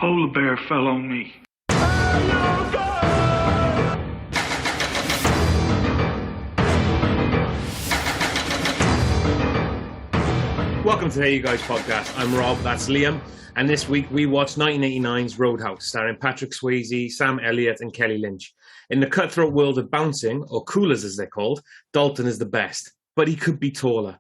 polar bear fell on me. Welcome to Hey You Guys podcast. I'm Rob, that's Liam, and this week we watched 1989's Roadhouse, starring Patrick Swayze, Sam Elliott, and Kelly Lynch. In the cutthroat world of bouncing, or coolers as they're called, Dalton is the best, but he could be taller.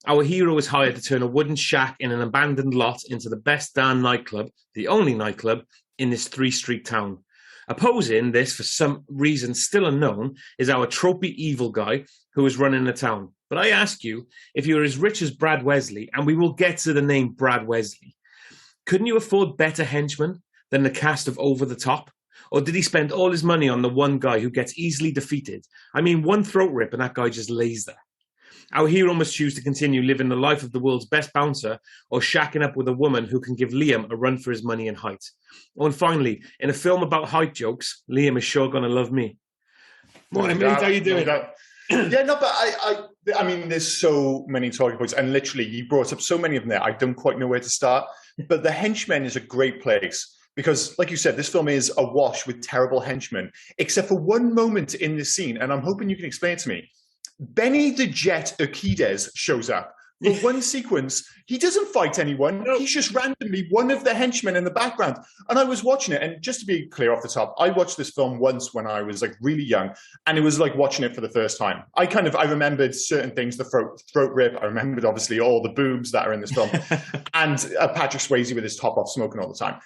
Our hero is hired to turn a wooden shack in an abandoned lot into the best darn nightclub, the only nightclub, in this three-street town. Opposing this, for some reason still unknown, is our tropey evil guy who is running the town. But I ask you, if you're as rich as Brad Wesley, and we will get to the name Brad Wesley, couldn't you afford better henchmen than the cast of Over the Top? Or did he spend all his money on the one guy who gets easily defeated? I mean, one throat rip and that guy just lays there. Our hero must choose to continue living the life of the world's best bouncer or shacking up with a woman who can give Liam a run for his money in height. Oh, and finally, in a film about height jokes, Liam is sure going to love me. Morning, mate. How you doing? Yeah, no, but I mean, there's so many talking points, and literally, you brought up so many of them there. I don't quite know where to start. But The Henchman is a great place because, like you said, this film is awash with terrible henchmen, except for one moment in this scene, and I'm hoping you can explain it to me. Benny the Jet Urquidez shows up. For one sequence, he doesn't fight anyone. No. He's just randomly one of the henchmen in the background. And I was watching it, and just to be clear off the top, I watched this film once when I was like really young, and it was like watching it for the first time. I remembered certain things, the throat rip. I remembered obviously all the boobs that are in this film, and Patrick Swayze with his top off smoking all the time.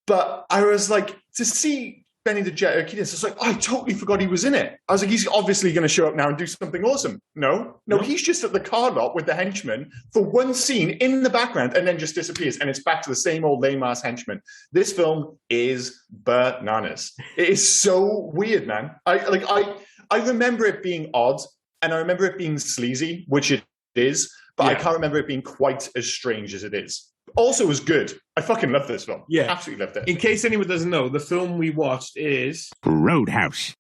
But I was like, to see Benny the Jet Urquidez, it's like, I totally forgot he was in it. I was like, he's obviously going to show up now and do something awesome. No, he's just at the car lot with the henchman for one scene in the background and then just disappears. And it's back to the same old lame-ass henchman. This film is bananas. It is so weird, man. I remember it being odd, and I remember it being sleazy, which it is, but I can't remember it being quite as strange as it is. Also was good. I fucking love this film. Yeah. Absolutely loved it. In case anyone doesn't know, the film we watched is Roadhouse.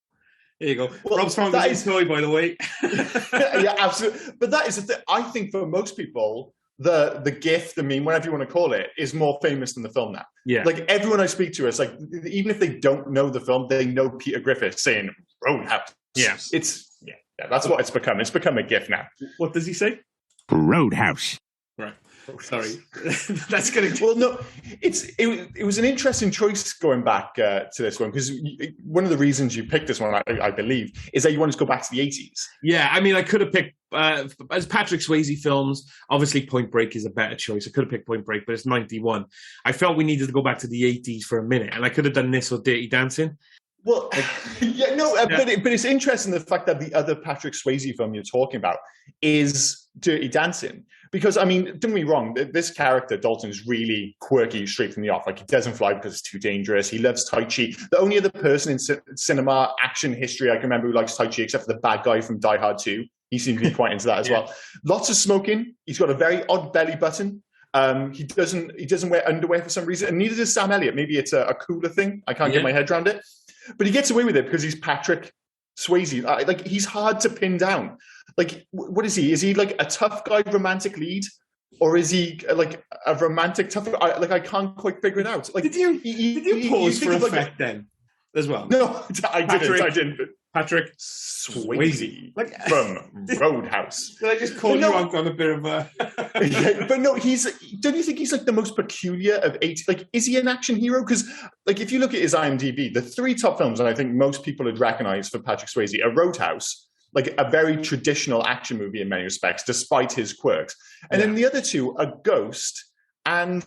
There you go. Well, Rob's found his toy, by the way. Yeah, absolutely. But that is the thing. I think for most people, the gift, the meme, whatever you want to call it, is more famous than the film now. Yeah. Like everyone I speak to is like, even if they don't know the film, they know Peter Griffith saying Roadhouse. Yes. Yeah, that's what it's become. It's become a gift now. What does he say? Roadhouse. Right. Sorry. That's going to... Well, no, it was an interesting choice going back to this one, because one of the reasons you picked this one, I believe, is that you wanted to go back to the 80s. Yeah, I mean, I could have picked, as Patrick Swayze films, obviously Point Break is a better choice. I could have picked Point Break, but it's 91. I felt we needed to go back to the 80s for a minute, and I could have done this or Dirty Dancing. Well, but it's interesting the fact that the other Patrick Swayze film you're talking about is Dirty Dancing. Because, I mean, don't get me wrong, this character, Dalton, is really quirky straight from the off. Like, he doesn't fly because it's too dangerous. He loves Tai Chi. The only other person in cinema action history I can remember who likes Tai Chi, except for the bad guy from Die Hard 2. He seems to be quite into that as well. Lots of smoking. He's got a very odd belly button. He doesn't wear underwear for some reason, and neither does Sam Elliott. Maybe it's a cooler thing. I can't get my head around it. But he gets away with it because he's Patrick Swayze. Like, he's hard to pin down. Like, what is he? Is he like a tough guy romantic lead? Or is he like a romantic tough guy? I can't quite figure it out. Like, did you pause for effect then as well? No, I didn't. Patrick Swayze, like from Roadhouse. Did I just call you out on a bit of a... Yeah, but no, don't you think he's like the most peculiar of 80? Like, is he an action hero? Because like, if you look at his IMDb, the three top films that I think most people would recognize for Patrick Swayze are Roadhouse, like a very traditional action movie in many respects, despite his quirks. And then the other two are Ghost and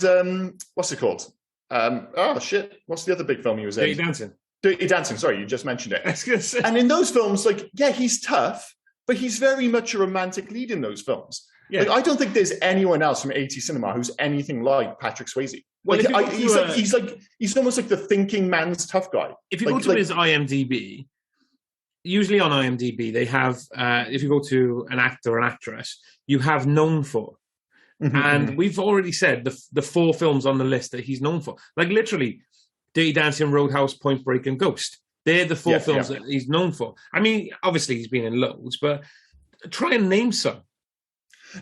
what's it called? What's the other big film he was in? Dirty Dancing. Dirty Dancing, sorry, you just mentioned it. I was gonna say. And in those films, like, yeah, he's tough, but he's very much a romantic lead in those films. Yeah. Like, I don't think there's anyone else from 80s cinema who's anything like Patrick Swayze. Well, like, he's almost like the thinking man's tough guy. If you go to his IMDb, usually on IMDb, they have, if you go to an actor or an actress, you have known for. And we've already said the four films on the list that he's known for. Like, literally, Dirty Dancing, Roadhouse, Point Break, and Ghost. They're the four films that he's known for. I mean, obviously he's been in loads, but try and name some.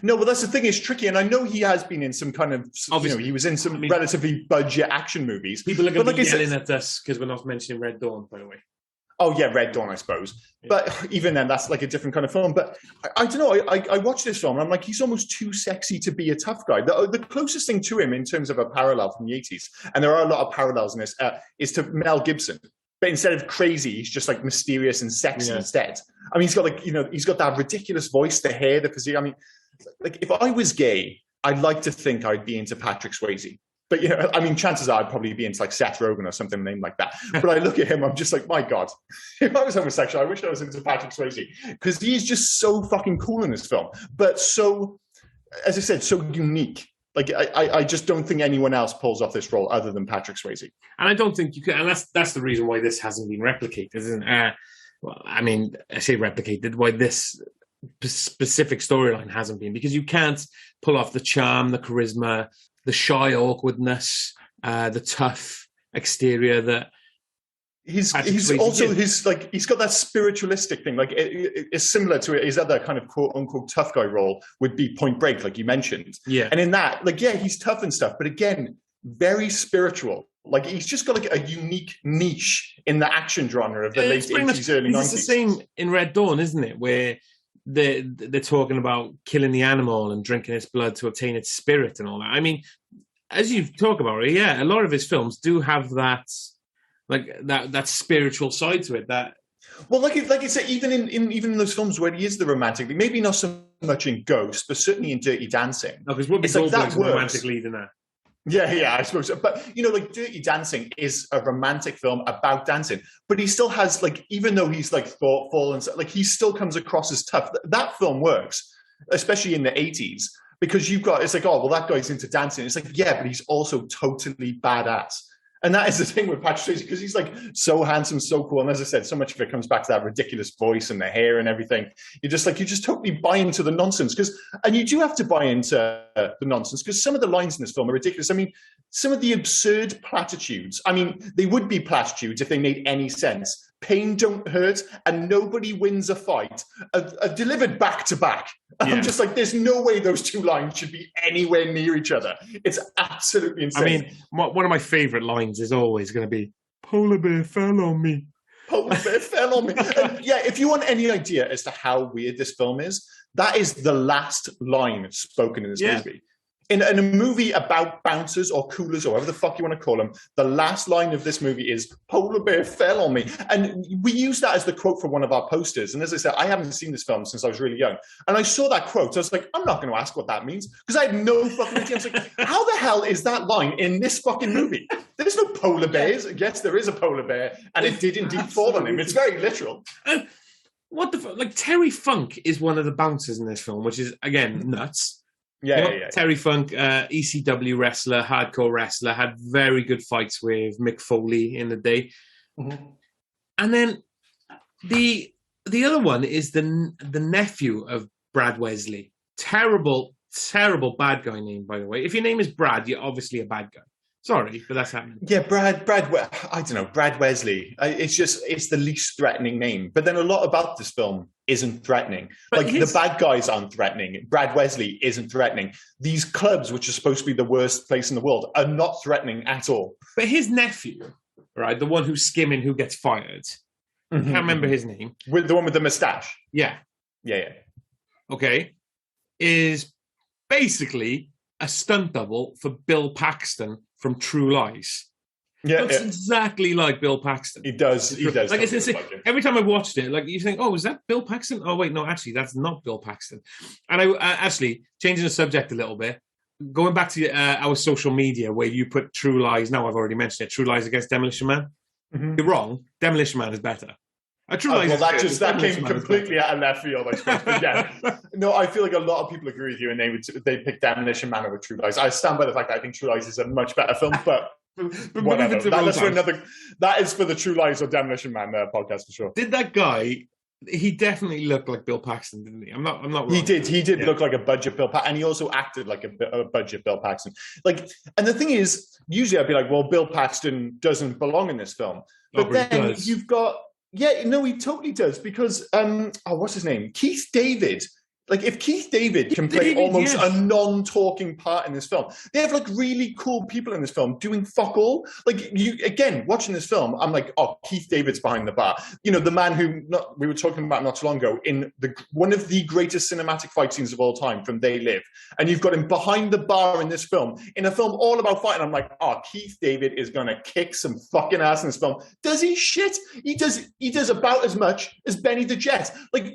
No, well, that's the thing. It's tricky, and I know he has been in some kind of, Obviously. he was in some relatively budget action movies. People are going to be yelling at us because we're not mentioning Red Dawn, by the way. Oh yeah, Red Dawn, I suppose. Yeah. But even then, that's like a different kind of film. But I don't know. I watched this film, and I'm like, he's almost too sexy to be a tough guy. The closest thing to him in terms of a parallel from the 80s, and there are a lot of parallels in this, is to Mel Gibson. But instead of crazy, he's just like mysterious and sexy instead. I mean, he's got like, he's got that ridiculous voice, the hair, the physique. I mean, like if I was gay, I'd like to think I'd be into Patrick Swayze. But, I mean, chances are I'd probably be into like Seth Rogen or something named like that. But I look at him, I'm just like, my God, if I was homosexual, I wish I was into Patrick Swayze. Because he's just so fucking cool in this film. But so, as I said, so unique. Like, I just don't think anyone else pulls off this role other than Patrick Swayze. And I don't think you could, and that's the reason why this hasn't been replicated, isn't it? Well, I mean, I say replicated, why this specific storyline hasn't been, because you can't pull off the charm, the charisma, the shy awkwardness, the tough exterior that he's also he's got that spiritualistic thing. Like it's similar to his other kind of quote unquote tough guy role would be Point Break, like you mentioned. Yeah. And in that, like, yeah, he's tough and stuff, but again, very spiritual. Like he's just got like a unique niche in the action genre of the late 80s, early 90s. It's the same in Red Dawn, isn't it? Where they're talking about killing the animal and drinking its blood to obtain its spirit and all that. I mean, as you talk about it, yeah, a lot of his films do have that, like that spiritual side to it. That like you say, even in those films where he is the romantic lead, maybe not so much in Ghost, but certainly in Dirty Dancing. No, because Whoopi Goldberg's a romantic lead in that. Yeah, I suppose so. But, like Dirty Dancing is a romantic film about dancing, but he still has, like, even though he's, like, thoughtful and, like, he still comes across as tough. That film works, especially in the 80s, because it's like, oh, well, that guy's into dancing. It's like, yeah, but he's also totally badass. And that is the thing with Patrick Swayze, because he's like so handsome, so cool. And as I said, so much of it comes back to that ridiculous voice and the hair and everything. You just totally buy into the nonsense. And you do have to buy into the nonsense, because some of the lines in this film are ridiculous. I mean, some of the absurd platitudes, I mean, they would be platitudes if they made any sense. Pain don't hurt and nobody wins a fight are delivered back to back. Yeah. I'm just like, there's no way those two lines should be anywhere near each other. It's absolutely insane. I mean, one of my favorite lines is always going to be, "Polar bear fell on me." Polar bear fell on me. And yeah, if you want any idea as to how weird this film is, that is the last line spoken in this movie. In a movie about bouncers or coolers or whatever the fuck you want to call them, the last line of this movie is "Polar bear fell on me." And we use that as the quote for one of our posters. And as I said, I haven't seen this film since I was really young. And I saw that quote. So I was like, I'm not going to ask what that means, because I had no fucking idea. I was like, how the hell is that line in this fucking movie? There's no polar bears. Yes, there is a polar bear. And it did indeed fall on him. It's very literal. What the fuck? Like, Terry Funk is one of the bouncers in this film, which is, again, nuts. Yeah. Terry Funk, ECW wrestler, hardcore wrestler, had very good fights with Mick Foley in the day. Mm-hmm. And then the other one is the nephew of Brad Wesley. Terrible bad guy name, by the way. If your name is Brad, you're obviously a bad guy. Sorry, but that's happening. Yeah, Brad. I don't know, Brad Wesley. It's the least threatening name. But then a lot about this film isn't threatening. But like the bad guys aren't threatening. Brad Wesley isn't threatening. These clubs, which are supposed to be the worst place in the world, are not threatening at all. But his nephew, right, the one who's skimming, who gets fired. I can't remember his name. With the one with the mustache. Yeah. Okay, is basically a stunt double for Bill Paxton from True Lies. Yeah, looks exactly like Bill Paxton. He does. Like, it's insane. Every time I watched it, like, you think, oh, is that Bill Paxton? Oh, wait, no, actually, that's not Bill Paxton. And I actually, changing the subject a little bit, going back to our social media where you put True Lies, now I've already mentioned it, True Lies against Demolition Man. Mm-hmm. You're wrong. Demolition Man is better. True Lies that came completely out of left field, I suppose. But yeah, no, I feel like a lot of people agree with you, and they pick Demolition Man over True Lies. I stand by the fact that I think True Lies is a much better film, but whatever. That is for the True Lies or Demolition Man podcast for sure. Did that guy? He definitely looked like Bill Paxton, didn't he? I'm not wrong. He did look like a budget Bill Paxton, and he also acted like a budget Bill Paxton. Like, and the thing is, usually I'd be like, well, Bill Paxton doesn't belong in this film, but then you've got. Yeah, no, he totally does, because what's his name? Keith David Like, if Keith David can play almost a non-talking part in this film, they have like really cool people in this film doing fuck all. Like, again, watching this film, I'm like, oh, Keith David's behind the bar. You know, the man who we were talking about not too long ago in one of the greatest cinematic fight scenes of all time from They Live. And you've got him behind the bar in this film, in a film all about fighting. I'm like, oh, Keith David is going to kick some fucking ass in this film. Does he? Shit. He does about as much as Benny the Jet. Like,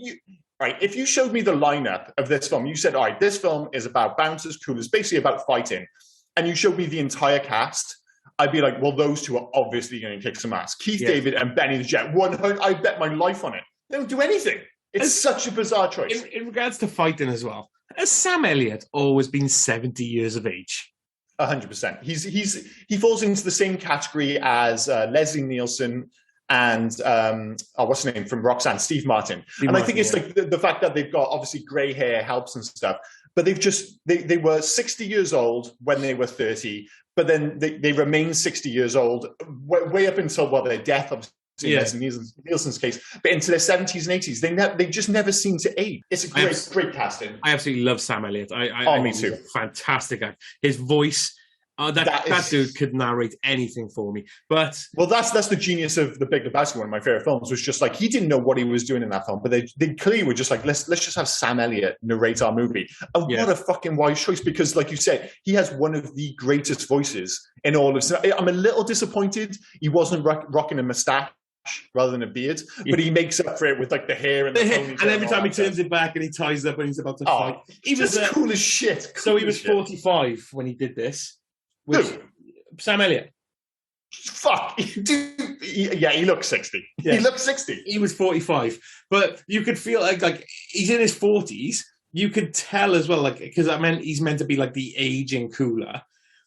right, if you showed me the lineup of this film, you said, all right, this film is about bouncers, coolers, basically about fighting, and you showed me the entire cast, I'd be like, well, those two are obviously going to kick some ass. Keith David and Benny the Jet, I bet my life on it. They don't do anything. It's such a bizarre choice. In regards to fighting as well, has Sam Elliott always been 70 years of age? 100%. He falls into the same category as Leslie Nielsen and what's his name from Roxanne, Steve Martin. I think it's like the fact that they've got obviously grey hair helps and stuff, but they were 60 years old when they were 30, but then they remain 60 years old way up until their death, obviously, in Nielsen's case, but into their 70s and 80s, they just never seem to age. It's a great casting. I absolutely love Sam Elliott. Me too. Fantastic actor. His voice. That dude could narrate anything for me. But that's the genius of The Big Lebowski. One of my favorite films was just like he didn't know what he was doing in that film, but they clearly were just like let's just have Sam Elliott narrate our movie. And what a fucking wise choice, because like you said, he has one of the greatest voices in all of. I'm a little disappointed he wasn't rocking a mustache rather than a beard, but he makes up for it with like the hair and the ponytail. And every time he turns it back and he ties up when he's about to fight, he was cool as shit. So he was 45 when he did this. Sam Elliott. Fuck. Dude, he looks 60. Yeah. He looks 60. He was 45. But you could feel like he's in his 40s. You could tell as well, like, because he's meant to be like the aging cooler.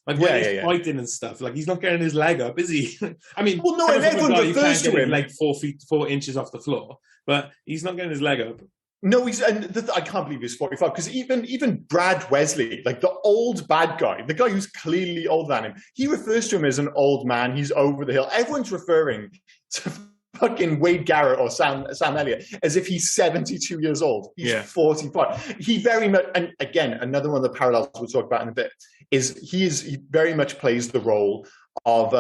Like when he's fighting and stuff, like he's not getting his leg up, is he? I mean, well, no, and everyone refers to him like 4 inches off the floor, but he's not getting his leg up. No, I can't believe he's 45, because even Brad Wesley, like the old bad guy, the guy who's clearly older than him, he refers to him as an old man. He's over the hill. Everyone's referring to fucking Wade Garrett or Sam Elliott as if he's 72 years old. He's 45. He very much, and again, another one of the parallels we'll talk about in a bit, is he very much plays the role of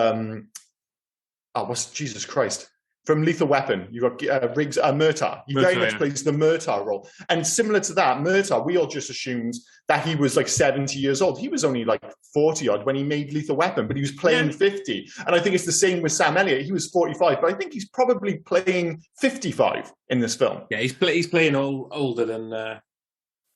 Jesus Christ. From Lethal Weapon, you've got Riggs Murtaugh. He very much plays the Murtaugh role. And similar to that, Murtaugh, we all just assumed that he was like 70 years old. He was only like 40-odd when he made Lethal Weapon, but he was playing 50. And I think it's the same with Sam Elliott. He was 45, but I think he's probably playing 55 in this film. Yeah, he's playing older than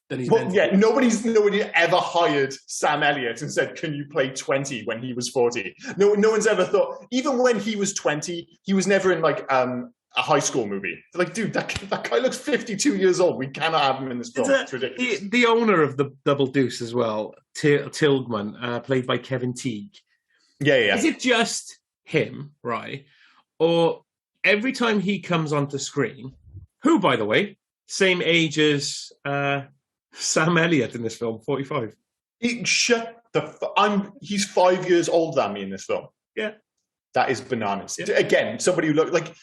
he's nobody ever hired Sam Elliott and said, can you play 20 when he was 40? No one's ever thought, even when he was 20, he was never in like a high school movie. They're like, dude, that guy looks 52 years old. We cannot have him in this film. It's ridiculous. The owner of the Double Deuce as well, Tilghman, played by Kevin Teague. Yeah. Is it just him, right? Or every time he comes onto screen, who, by the way, same age as Sam Elliott in this film, 45. He's 5 years older than me in this film. Yeah. That is bananas. Yeah. Again, somebody who looked like,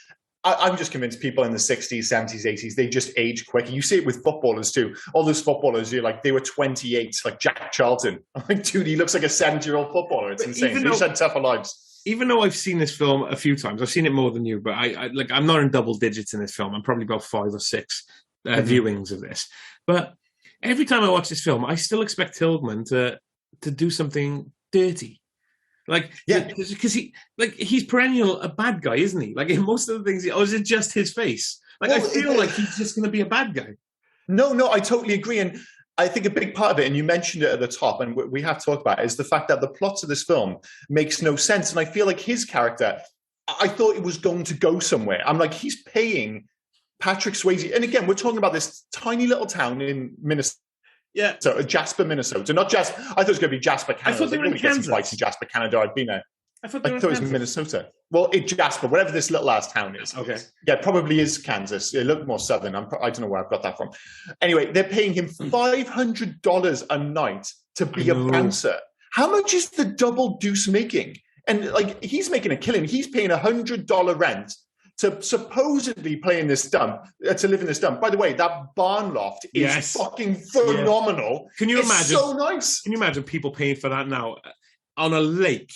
I'm just convinced people in the 60s, 70s, 80s, they just age quicker. You see it with footballers too. All those footballers, you're like, they were 28, like Jack Charlton. I'm like, dude, he looks like a 70-year-old footballer. It's insane. They just had tougher lives. Even though I've seen this film a few times, I've seen it more than you, but I'm not in double digits in this film. I'm probably about 5 or 6 viewings of this. But every time I watch this film, I still expect Tilghman to do something dirty. Because he's perennial a bad guy, isn't he? Like in most of the things, or is it just his face? Like I feel like he's just going to be a bad guy. No, I totally agree. And I think a big part of it, and you mentioned it at the top, and we have talked about it, is the fact that the plot of this film makes no sense. And I feel like his character, I thought it was going to go somewhere. I'm like, he's paying Patrick Swayze. And again, we're talking about this tiny little town in Minnesota. Yeah. So Jasper, Minnesota. Not Jasper. I thought it was going to be Jasper, Canada. I thought they were in Kansas. Fights in Jasper, Canada. I'd been there. I thought it was Minnesota. Well, it's Jasper, whatever this little ass town is. Okay. Yeah, it probably is Kansas. It looked more southern. I don't know where I've got that from. Anyway, they're paying him $500 a night to be a bouncer. How much is the Double Deuce making? And like, he's making a killing. He's paying $100 rent to supposedly play in this dump, to live in this dump. By the way, that barn loft is fucking phenomenal. Yeah. Can you imagine? So nice. Can you imagine people paying for that now on a lake?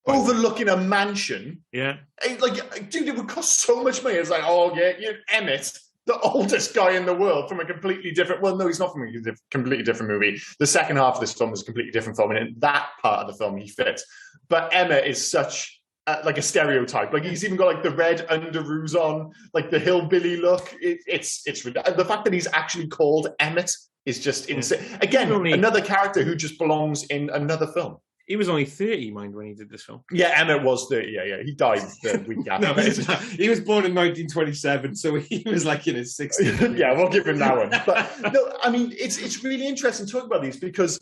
Overlooking a mansion. Yeah. Like, dude, it would cost so much money. It's like, oh, yeah, Emmett, the oldest guy in the world from a completely different... Well, no, he's not from a completely different movie. The second half of this film is a completely different film, and in that part of the film, he fits. But Emmett is such... like a stereotype. Like, he's even got like the red underoos on, like the hillbilly look. It's the fact that he's actually called Emmett is just insane. Again, another character who just belongs in another film. He was only 30, mind, when he did this film. Yeah, Emmett was 30. Yeah. He died the week after. No, he was born in 1927, so he was like in his 60s. Yeah, we'll give him that one. But no, I mean, it's really interesting to talk about these, because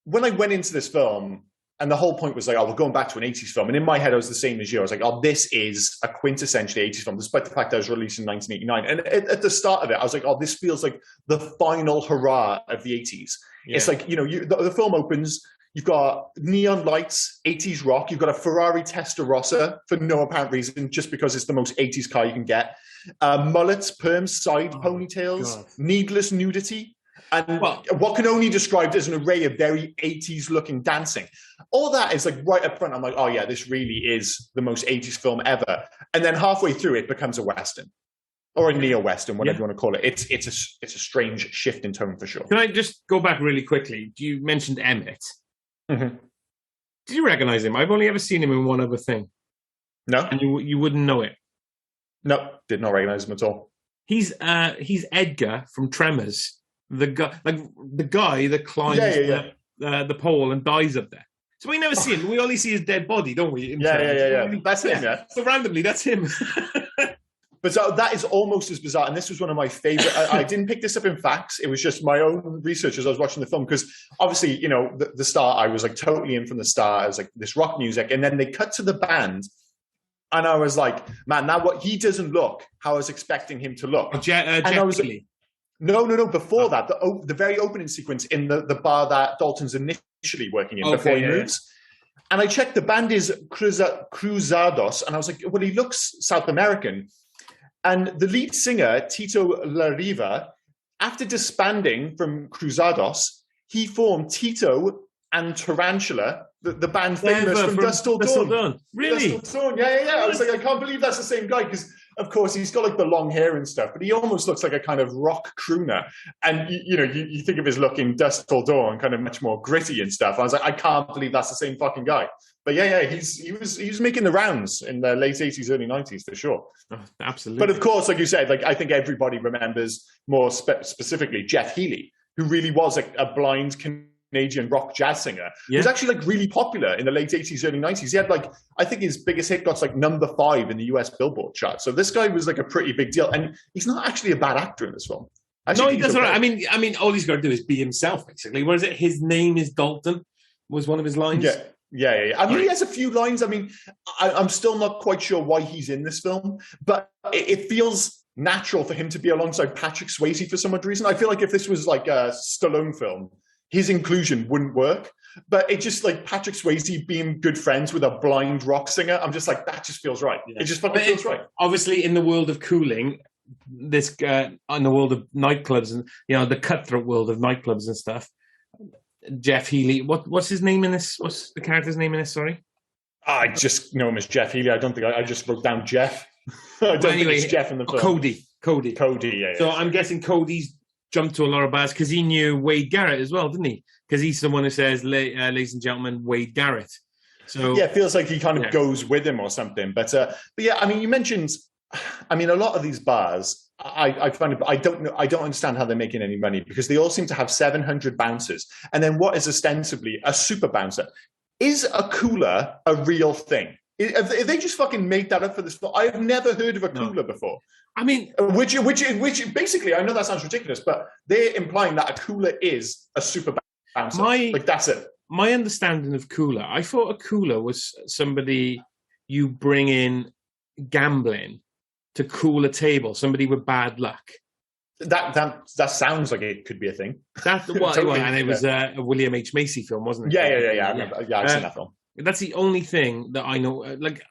when I went into this film, and the whole point was like, oh, we're going back to an 80s film. And in my head, I was the same as you. I was like, oh, this is a quintessentially 80s film, despite the fact that it was released in 1989. And at the start of it, I was like, oh, this feels like the final hurrah of the 80s. Yeah. It's like, the film opens, you've got neon lights, 80s rock. You've got a Ferrari Testarossa for no apparent reason, just because it's the most 80s car you can get. Mullets, perms, side ponytails, needless nudity. And what can only be described as an array of very 80s looking dancing. All that is like right up front. I'm like, oh yeah, this really is the most 80s film ever. And then halfway through it becomes a Western or a neo-Western, whatever you want to call it. It's a strange shift in tone for sure. Can I just go back really quickly? You mentioned Emmett. Mm-hmm. Did you recognize him? I've only ever seen him in one other thing. No. And you wouldn't know it. No, did not recognize him at all. He's Edgar from Tremors. The guy that climbs the pole and dies up there. So we never see him. We only see his dead body, don't we? Yeah. That's him, yeah. So randomly, that's him. But so that is almost as bizarre. And this was one of my favorite. I didn't pick this up in facts. It was just my own research as I was watching the film. Because obviously, the start, I was like totally in from the start. I was like, this rock music. And then they cut to the band. And I was like, man, now what he doesn't look how I was expecting him to look. And I was like, No. Before that, the very opening sequence in the bar that Dalton's initially working in before he moves. And I checked, the band is Cruzados, and I was like, well, he looks South American. And the lead singer, Tito Larriva, after disbanding from Cruzados, he formed Tito and Tarantula, the band famous from Dusk Till Dawn. Really? Dusk Till Dawn. Yeah. I was like, I can't believe that's the same guy, because of course, he's got like the long hair and stuff, but he almost looks like a kind of rock crooner. And you think of his look in Dusk Till Dawn, kind of much more gritty and stuff. I was like, I can't believe that's the same fucking guy. But he was making the rounds in the late 80s, early 90s for sure. Oh, absolutely. But of course, like you said, like I think everybody remembers more specifically Jeff Healey, who really was a blind Canadian rock jazz singer. He was actually like really popular in the late 80s, early 90s. He had like, I think his biggest hit got like number 5 in the US Billboard chart. So this guy was like a pretty big deal. And he's not actually a bad actor in this film. No, that's all right. I mean, all he's got to do is be himself, basically. What is it? His name is Dalton was one of his lines. Yeah. I mean, he has a few lines. I mean, I'm still not quite sure why he's in this film, but it feels natural for him to be alongside Patrick Swayze for some odd reason. I feel like if this was like a Stallone film, his inclusion wouldn't work. But it just like Patrick Swayze being good friends with a blind rock singer, I'm just like, that just feels right. Yeah. It just fucking feels right. Obviously, in the world of cooling, in the world of nightclubs and the cutthroat world of nightclubs and stuff, Jeff Healey. What's his name in this? What's the character's name in this? Sorry, I just know him as Jeff Healey. I don't think I just wrote down Jeff. I don't think it's Jeff in the film. Cody. Yeah. So I'm guessing Cody's jumped to a lot of bars because he knew Wade Garrett as well, didn't he? Because he's someone who says, ladies and gentlemen, Wade Garrett. So yeah, it feels like he kind of goes with him or something. But yeah, I mean, you mentioned, a lot of these bars, I find it, I don't understand how they're making any money, because they all seem to have 700 bouncers, and then what is ostensibly a super bouncer. Is a cooler a real thing? If they just fucking made that up for this film, I've never heard of a cooler before. I mean, which basically, I know that sounds ridiculous, but they're implying that a cooler is a super bouncer. Like that's it. My understanding of cooler, I thought a cooler was somebody you bring in gambling to cool a table, somebody with bad luck. That sounds like it could be a thing. That's totally, and it was a William H. Macy film, wasn't it? Yeah. I've seen that film. That's the only thing that I know. Like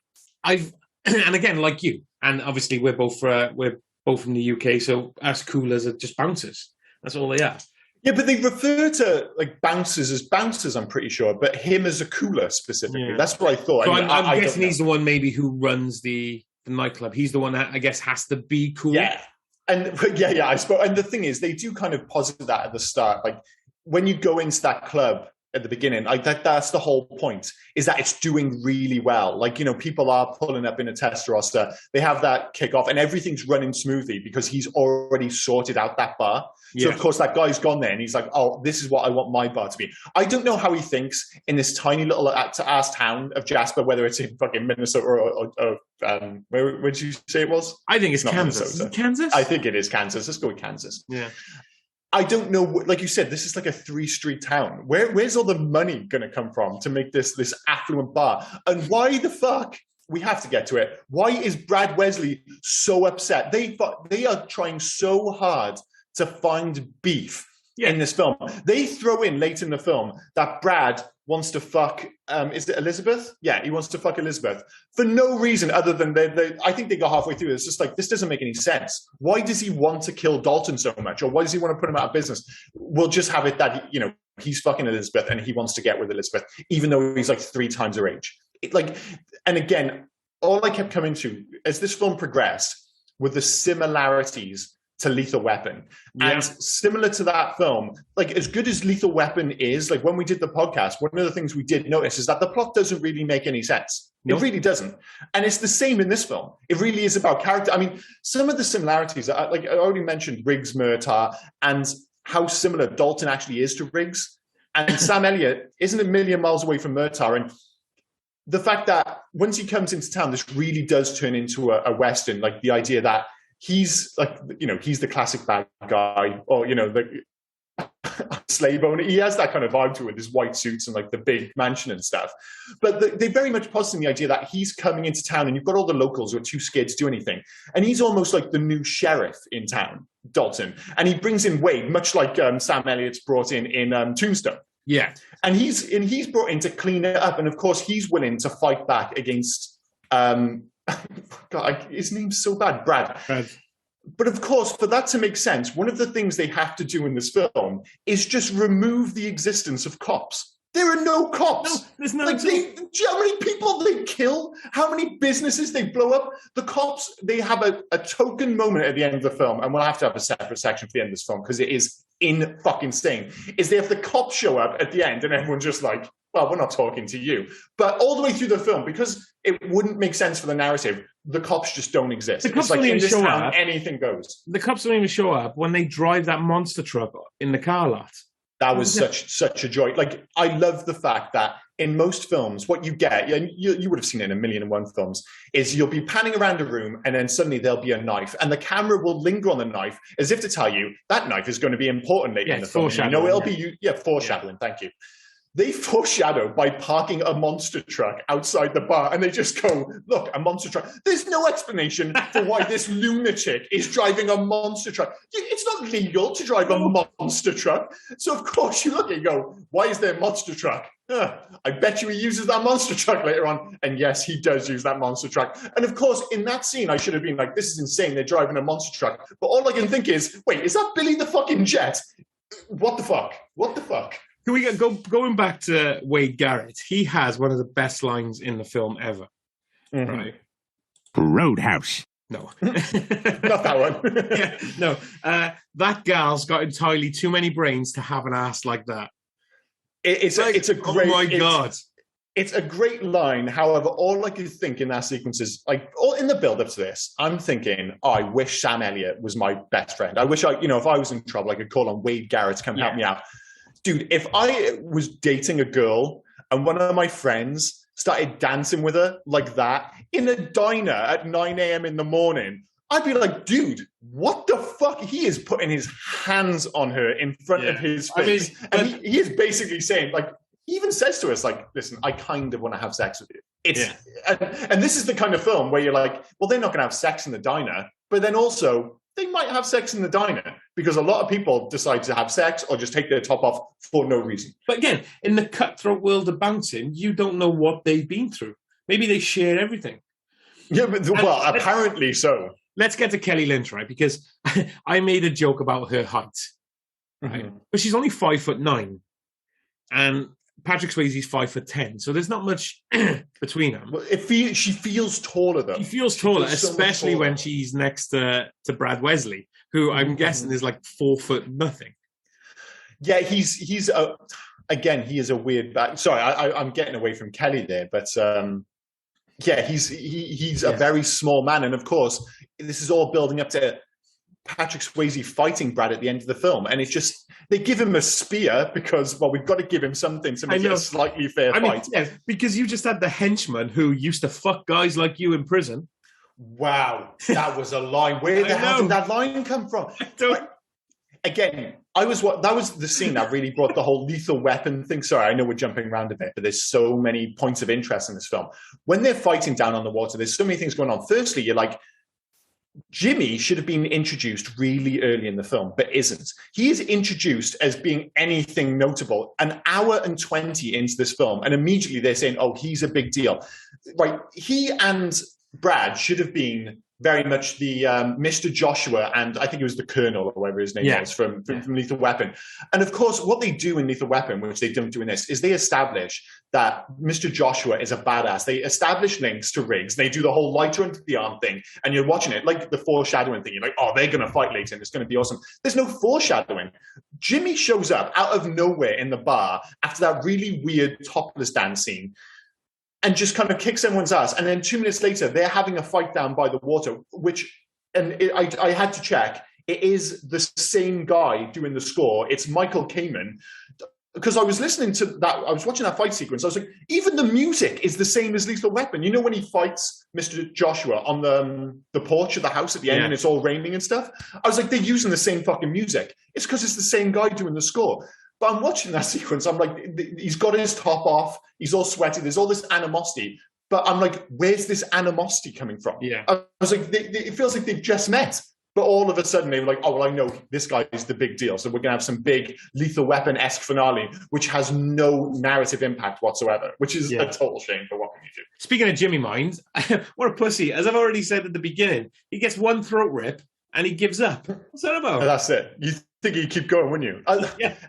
and again, like you, And obviously, we're both from the UK, so us coolers are just bouncers. That's all they are. Yeah, but they refer to like bouncers as bouncers, I'm pretty sure, but him as a cooler specifically. Yeah. That's what I thought. So I mean, I'm guessing he's the one maybe who runs the nightclub. He's the one that I guess has to be cool. Yeah. And I suppose. And the thing is, they do kind of posit that at the start. Like when you go into that club at the beginning, like that's the whole point, is that it's doing really well. Like, you know, people are pulling up in a test roster. They have that kickoff and everything's running smoothly because he's already sorted out that bar. So, of course, that guy's gone there and he's like, oh, this is what I want my bar to be. I don't know how he thinks in this tiny little ass town of Jasper, whether it's in fucking Minnesota or where did you say it was? I think it's Kansas. Is it Kansas? I think it is Kansas. Let's go with Kansas. Yeah. I don't know. Like you said, this is like a 3-street town. Where's all the money going to come from to make this affluent bar? And why the fuck? We have to get to it. Why is Brad Wesley so upset? They are trying so hard to find beef in this film. They throw in late in the film that Brad wants to fuck, is it Elizabeth? Yeah, he wants to fuck Elizabeth for no reason other than I think they go halfway through. It's just like, this doesn't make any sense. Why does he want to kill Dalton so much? Or why does he want to put him out of business? We'll just have it that, you know, he's fucking Elizabeth and he wants to get with Elizabeth, even though he's like 3 times her age. And again, all I kept coming to as this film progressed were the similarities to Lethal Weapon. And similar to that film, like as good as Lethal Weapon is, like when we did the podcast, one of the things we did notice is that the plot doesn't really make any sense. It really doesn't. And it's the same in this film. It really is about character. I mean, some of the similarities, like I already mentioned Riggs Murtaugh and how similar Dalton actually is to Riggs. And Sam Elliott isn't a million miles away from Murtaugh. And the fact that once he comes into town, this really does turn into a Western, like the idea that he's like, you know, he's the classic bad guy, or, you know, the slave owner. He has that kind of vibe to it with his white suits and like the big mansion and stuff. But they very much posit the idea that he's coming into town and you've got all the locals who are too scared to do anything. And he's almost like the new sheriff in town, Dalton. And he brings in Wade, much like Sam Elliott's brought in Tombstone. Yeah. And he's brought in to clean it up. And of course, he's willing to fight back against God, his name's so bad, Brad. But of course, for that to make sense, one of the things they have to do in this film is just remove the existence of cops. There are no cops. No, there's no. Like how many people they kill? How many businesses they blow up? The cops, they have a token moment at the end of the film, and we'll have to have a separate section for the end of this film because it is in fucking insane. Is they have the cops show up at the end, and everyone's just like, well, we're not talking to you. But all the way through the film, because it wouldn't make sense for the narrative, the cops just don't exist. The cops it's like don't in this show town, up. Anything goes. The cops don't even show up when they drive that monster truck in the car lot. That was such a joy. Like, I love the fact that in most films, what you get, and you would have seen it in 1,000,001 films, is you'll be panning around a room and then suddenly there'll be a knife and the camera will linger on the knife as if to tell you that knife is going to be important later in the film. You know, it'll be, foreshadowing. Thank you. They foreshadow by parking a monster truck outside the bar, and they just go, look, a monster truck. There's no explanation for why this lunatic is driving a monster truck. It's not legal to drive a monster truck. So, of course, you look and go, why is there a monster truck? I bet you he uses that monster truck later on. And yes, he does use that monster truck. And, of course, in that scene, I should have been like, this is insane. They're driving a monster truck. But all I can think is, wait, is that Billy the fucking Jet? What the fuck? What the fuck? Can we going back to Wade Garrett? He has one of the best lines in the film ever. Mm-hmm. Right? Roadhouse. No. Not that one. No. That gal's got entirely too many brains to have an ass like that. It's a great... Oh, my God. It's a great line. However, all I could think in that sequence is, like, all in the build-up to this, I'm thinking, I wish Sam Elliott was my best friend. I wish if I was in trouble, I could call on Wade Garrett to come help me out. Dude, if I was dating a girl and one of my friends started dancing with her like that in a diner at 9 a.m. in the morning, I'd be like, dude, what the fuck? He is putting his hands on her in front of his face. He is basically saying, like, he even says to us, like, listen, I kind of want to have sex with you. And this is the kind of film where you're like, well, they're not going to have sex in the diner, but then also they might have sex in the diner because a lot of people decide to have sex or just take their top off for no reason. But again, in the cutthroat world of bouncing, you don't know what they've been through. Maybe they share everything. Yeah, but, well, apparently so. Let's get to Kelly Lynch, right? Because I made a joke about her height, right? Mhm. But she's only 5'9", and Patrick Swayze's 5'10", so there's not much between them. Well, she feels taller though. She feels taller, feels so much especially taller. when she's next to Brad Wesley, who I'm guessing is like 4 foot nothing. Yeah, he's again, he is a weird back. Sorry, I'm getting away from Kelly there, but yeah, he's a very small man, and of course, this is all building up to Patrick Swayze fighting Brad at the end of the film, and it's just they give him a spear because, well, we've got to give him something to make it a slightly fair fight. Yeah, because you just had the henchman who used to fuck guys like you in prison. Wow, that was a line. Where the hell did that line come from? Again, that was the scene that really brought the whole Lethal Weapon thing. Sorry, I know we're jumping around a bit, but there's so many points of interest in this film. When they're fighting down on the water, there's so many things going on. Firstly, you're like, Jimmy should have been introduced really early in the film, but isn't. He is introduced as being anything notable an hour and 20 into this film, and immediately they're saying, oh, he's a big deal. Right? He and Brad should have been very much the Mr. Joshua, and I think it was the Colonel or whatever his name was from Lethal Weapon. And of course, what they do in Lethal Weapon, which they don't do in this, is they establish that Mr. Joshua is a badass. They establish links to Riggs. They do the whole lighter into the arm thing, and you're watching it like the foreshadowing thing. You're like, oh, they're going to fight later, and it's going to be awesome. There's no foreshadowing. Jimmy shows up out of nowhere in the bar after that really weird topless dance scene, and just kind of kicks everyone's ass. And then 2 minutes later, they're having a fight down by the water, I had to check. It is the same guy doing the score. It's Michael Kamen. Because I was listening to that, I was watching that fight sequence. I was like, even the music is the same as Lethal Weapon. You know when he fights Mr. Joshua on the porch of the house at the end and it's all raining and stuff? I was like, they're using the same fucking music. It's because it's the same guy doing the score. But I'm watching that sequence. I'm like, he's got his top off. He's all sweaty. There's all this animosity. But I'm like, where's this animosity coming from? Yeah. I was like, it feels like they've just met. But all of a sudden, they were like, oh, well, I know this guy is the big deal. So we're going to have some big Lethal Weapon-esque finale, which has no narrative impact whatsoever, which is a total shame for what can you do. Speaking of Jimmy Mines, what a pussy. As I've already said at the beginning, he gets one throat rip and he gives up. What's that about? That's it. You think he'd keep going, wouldn't you?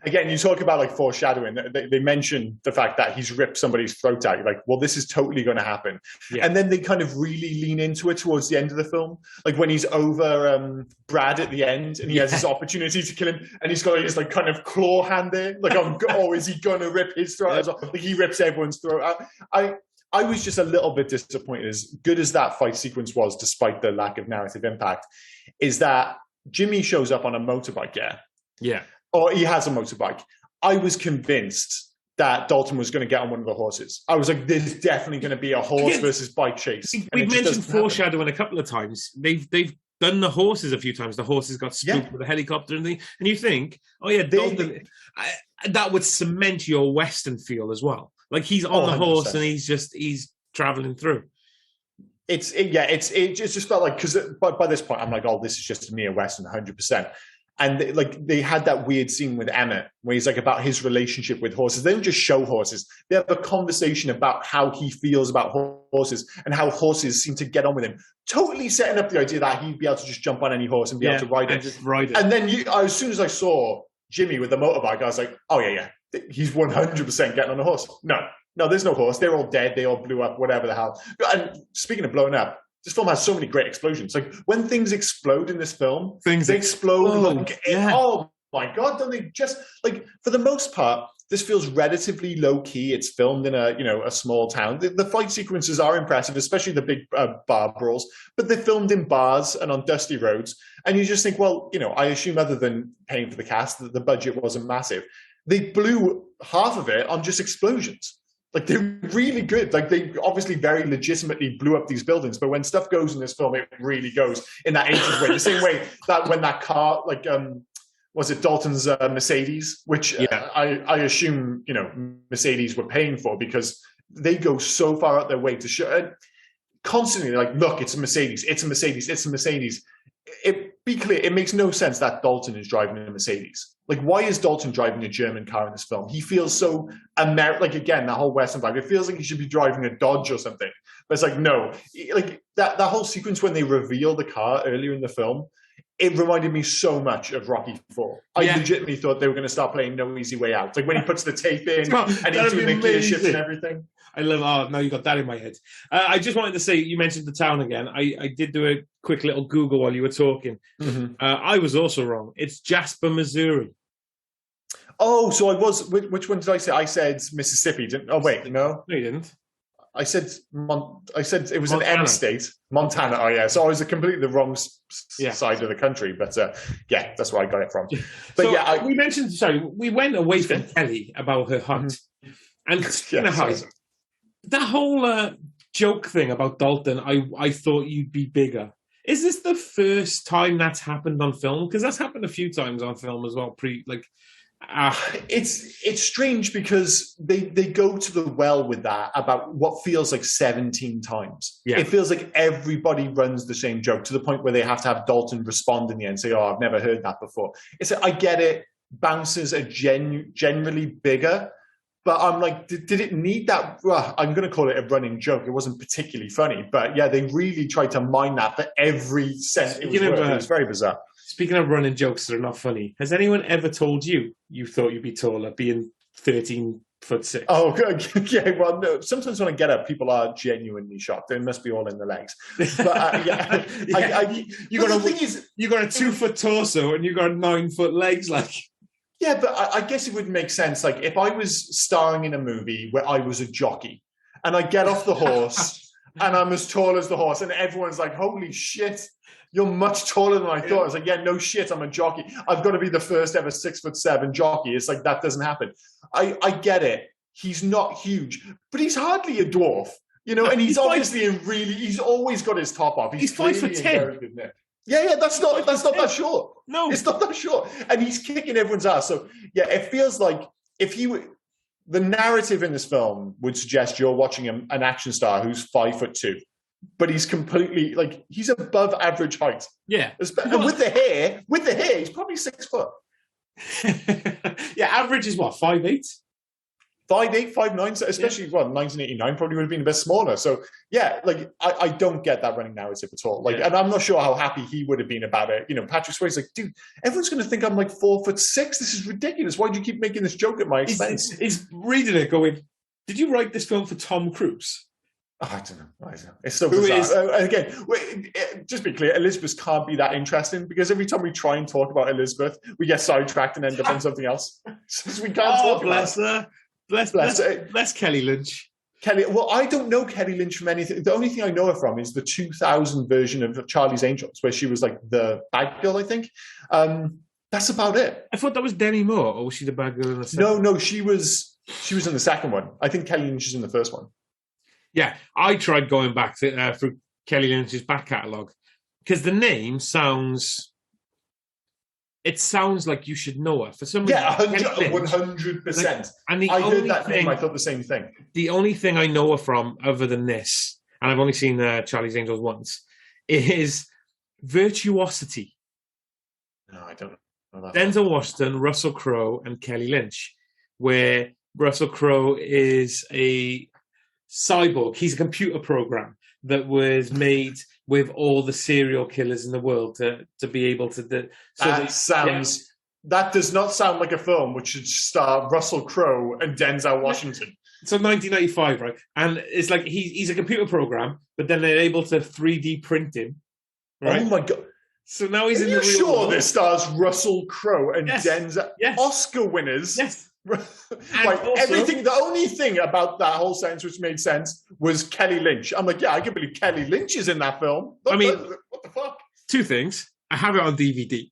Again, you talk about like foreshadowing. They mention the fact that he's ripped somebody's throat out. You're like, well, this is totally going to happen. Yeah. And then they kind of really lean into it towards the end of the film. Like when he's over Brad at the end and he has this opportunity to kill him and he's got his like kind of claw hand there. Like, oh, is he going to rip his throat out? Like he rips everyone's throat out. I was just a little bit disappointed. As good as that fight sequence was, despite the lack of narrative impact, is that Jimmy shows up on a motorbike, yeah, or he has a motorbike. I was convinced that Dalton was going to get on one of the horses. I was like, there's definitely going to be a horse versus bike chase. We've mentioned foreshadowing a couple of times. They've done the horses a few times. The horses got spooked with a helicopter and thing. And you think, oh yeah, Dalton, that would cement your Western feel as well. Like he's on the horse and he's traveling through. It just felt like, because by this point I'm like, oh, this is just a near Western 100%. And they had that weird scene with Emmett where he's like about his relationship with horses. They don't just show horses. They have a conversation about how he feels about horses and how horses seem to get on with him. Totally setting up the idea that he'd be able to just jump on any horse and be able to ride it. Just ride it. And then as soon as I saw Jimmy with the motorbike, I was like, oh yeah, he's 100% getting on a horse. No, there's no horse. They're all dead. They all blew up, whatever the hell. And speaking of blowing up, this film has so many great explosions. Like when things explode in this film, they explode. Oh my God, don't they just like, for the most part, this feels relatively low key. It's filmed in a small town. The fight sequences are impressive, especially the big bar brawls, but they're filmed in bars and on dusty roads. And you just think, well, I assume other than paying for the cast, that the budget wasn't massive. They blew half of it on just explosions. Like they're really good. Like they obviously very legitimately blew up these buildings, but when stuff goes in this film, it really goes in that 80s way. The same way that when that car, was it Dalton's Mercedes, which I assume Mercedes were paying for, because they go so far out their way to show constantly like, look, it's a Mercedes, it's a Mercedes, it's a Mercedes. be clear, it makes no sense that Dalton is driving a Mercedes. Like, why is Dalton driving a German car in this film? He feels so American. Like, again, that whole Western vibe. It feels like he should be driving a Dodge or something. But it's like, no. Like, that whole sequence when they reveal the car earlier in the film, it reminded me so much of Rocky IV. I legitimately thought they were going to start playing No Easy Way Out. Like, when he puts the tape in and he's doing the gear shifts and everything. I love. Oh, now you got that in my head. I just wanted to say, you mentioned the town again. I did do a quick little Google while you were talking. Mm-hmm. I was also wrong. It's Jasper, Missouri. Oh, so I was. Which one did I say? I said Mississippi. Didn't? Oh, wait, no, you didn't. I said it was Montana. an M state, Montana. Oh, yeah. So I was completely the wrong side of the country, but yeah, that's where I got it from. But so yeah, we mentioned. Sorry, we went away from Kelly about her height, and that whole joke thing about Dalton. I thought you'd be bigger. Is this the first time that's happened on film? Because that's happened a few times on film as well. It's strange because they go to the well with that about what feels like 17 times. Yeah. It feels like everybody runs the same joke to the point where they have to have Dalton respond in the end and say, "Oh, I've never heard that before." I get it. Bouncers are generally bigger, but I'm like, did it need that? Well, I'm going to call it a running joke. It wasn't particularly funny, but yeah, they really tried to mine that for every cent. It was very bizarre. Speaking of running jokes that are not funny, has anyone ever told you thought you'd be taller, being 13'6"? Oh, good. Yeah. Well, no. Sometimes when I get up, people are genuinely shocked. They must be all in the legs. But you got a 2-foot torso and you got 9-foot legs, like. Yeah, but I guess it would make sense. Like, if I was starring in a movie where I was a jockey and I get off the horse and I'm as tall as the horse, and everyone's like, "Holy shit, you're much taller than I thought." I was like, "Yeah, no shit, I'm a jockey. I've got to be the first ever 6'7" jockey." It's like, that doesn't happen. I get it. He's not huge, but he's hardly a dwarf, and he's obviously he's always got his top off. He's 5'10". Yeah, that's not that short. No, it's not that short. And he's kicking everyone's ass. So yeah, it feels like the narrative in this film would suggest you're watching an action star who's 5'2", but he's completely he's above average height. Yeah, and with the hair, he's probably 6 foot. Yeah, average is what, 5'8"? 5'8", 5'9", especially 1989 probably would have been a bit smaller. So yeah, I don't get that running narrative at all. And I'm not sure how happy he would have been about it. Patrick Swayze like, dude, everyone's going to think I'm 4'6". This is ridiculous. Why do you keep making this joke at my expense? He's reading it going, did you write this film for Tom Cruise? Oh, I don't know. It's so bizarre. Again, just be clear, Elizabeth can't be that interesting because every time we try and talk about Elizabeth, we get sidetracked and end up on something else. So we can't talk about her. Bless Kelly Lynch. Well, I don't know Kelly Lynch from anything. The only thing I know her from is the 2000 version of Charlie's Angels, where she was the bad girl, I think. That's about it. I thought that was Demi Moore, or was she the bad girl in the second? No, she was in the second one. I think Kelly Lynch is in the first one. Yeah, I tried going back through Kelly Lynch's back catalogue because the name sounds... It sounds like you should know her. For some reason, 100%. And I heard that name, I thought the same thing. The only thing I know her from, other than this, and I've only seen Charlie's Angels once, is Virtuosity. No, I don't know that. Denzel Washington, Russell Crowe, and Kelly Lynch, where Russell Crowe is a cyborg. He's a computer program that was made with all the serial killers in the world to be able to do. That does not sound like a film which should star Russell Crowe and Denzel Washington. So 1995, right? And it's like he's a computer program, but then they're able to 3D print him. Right? Oh my God. So now he's in the real sure world. This stars Russell Crowe and Denzel? Yes. Oscar winners. Yes. Like, the only thing about that whole sentence which made sense was Kelly Lynch. I'm like, yeah, I can believe Kelly Lynch is in that film. What the fuck? Two things. I have it on DVD.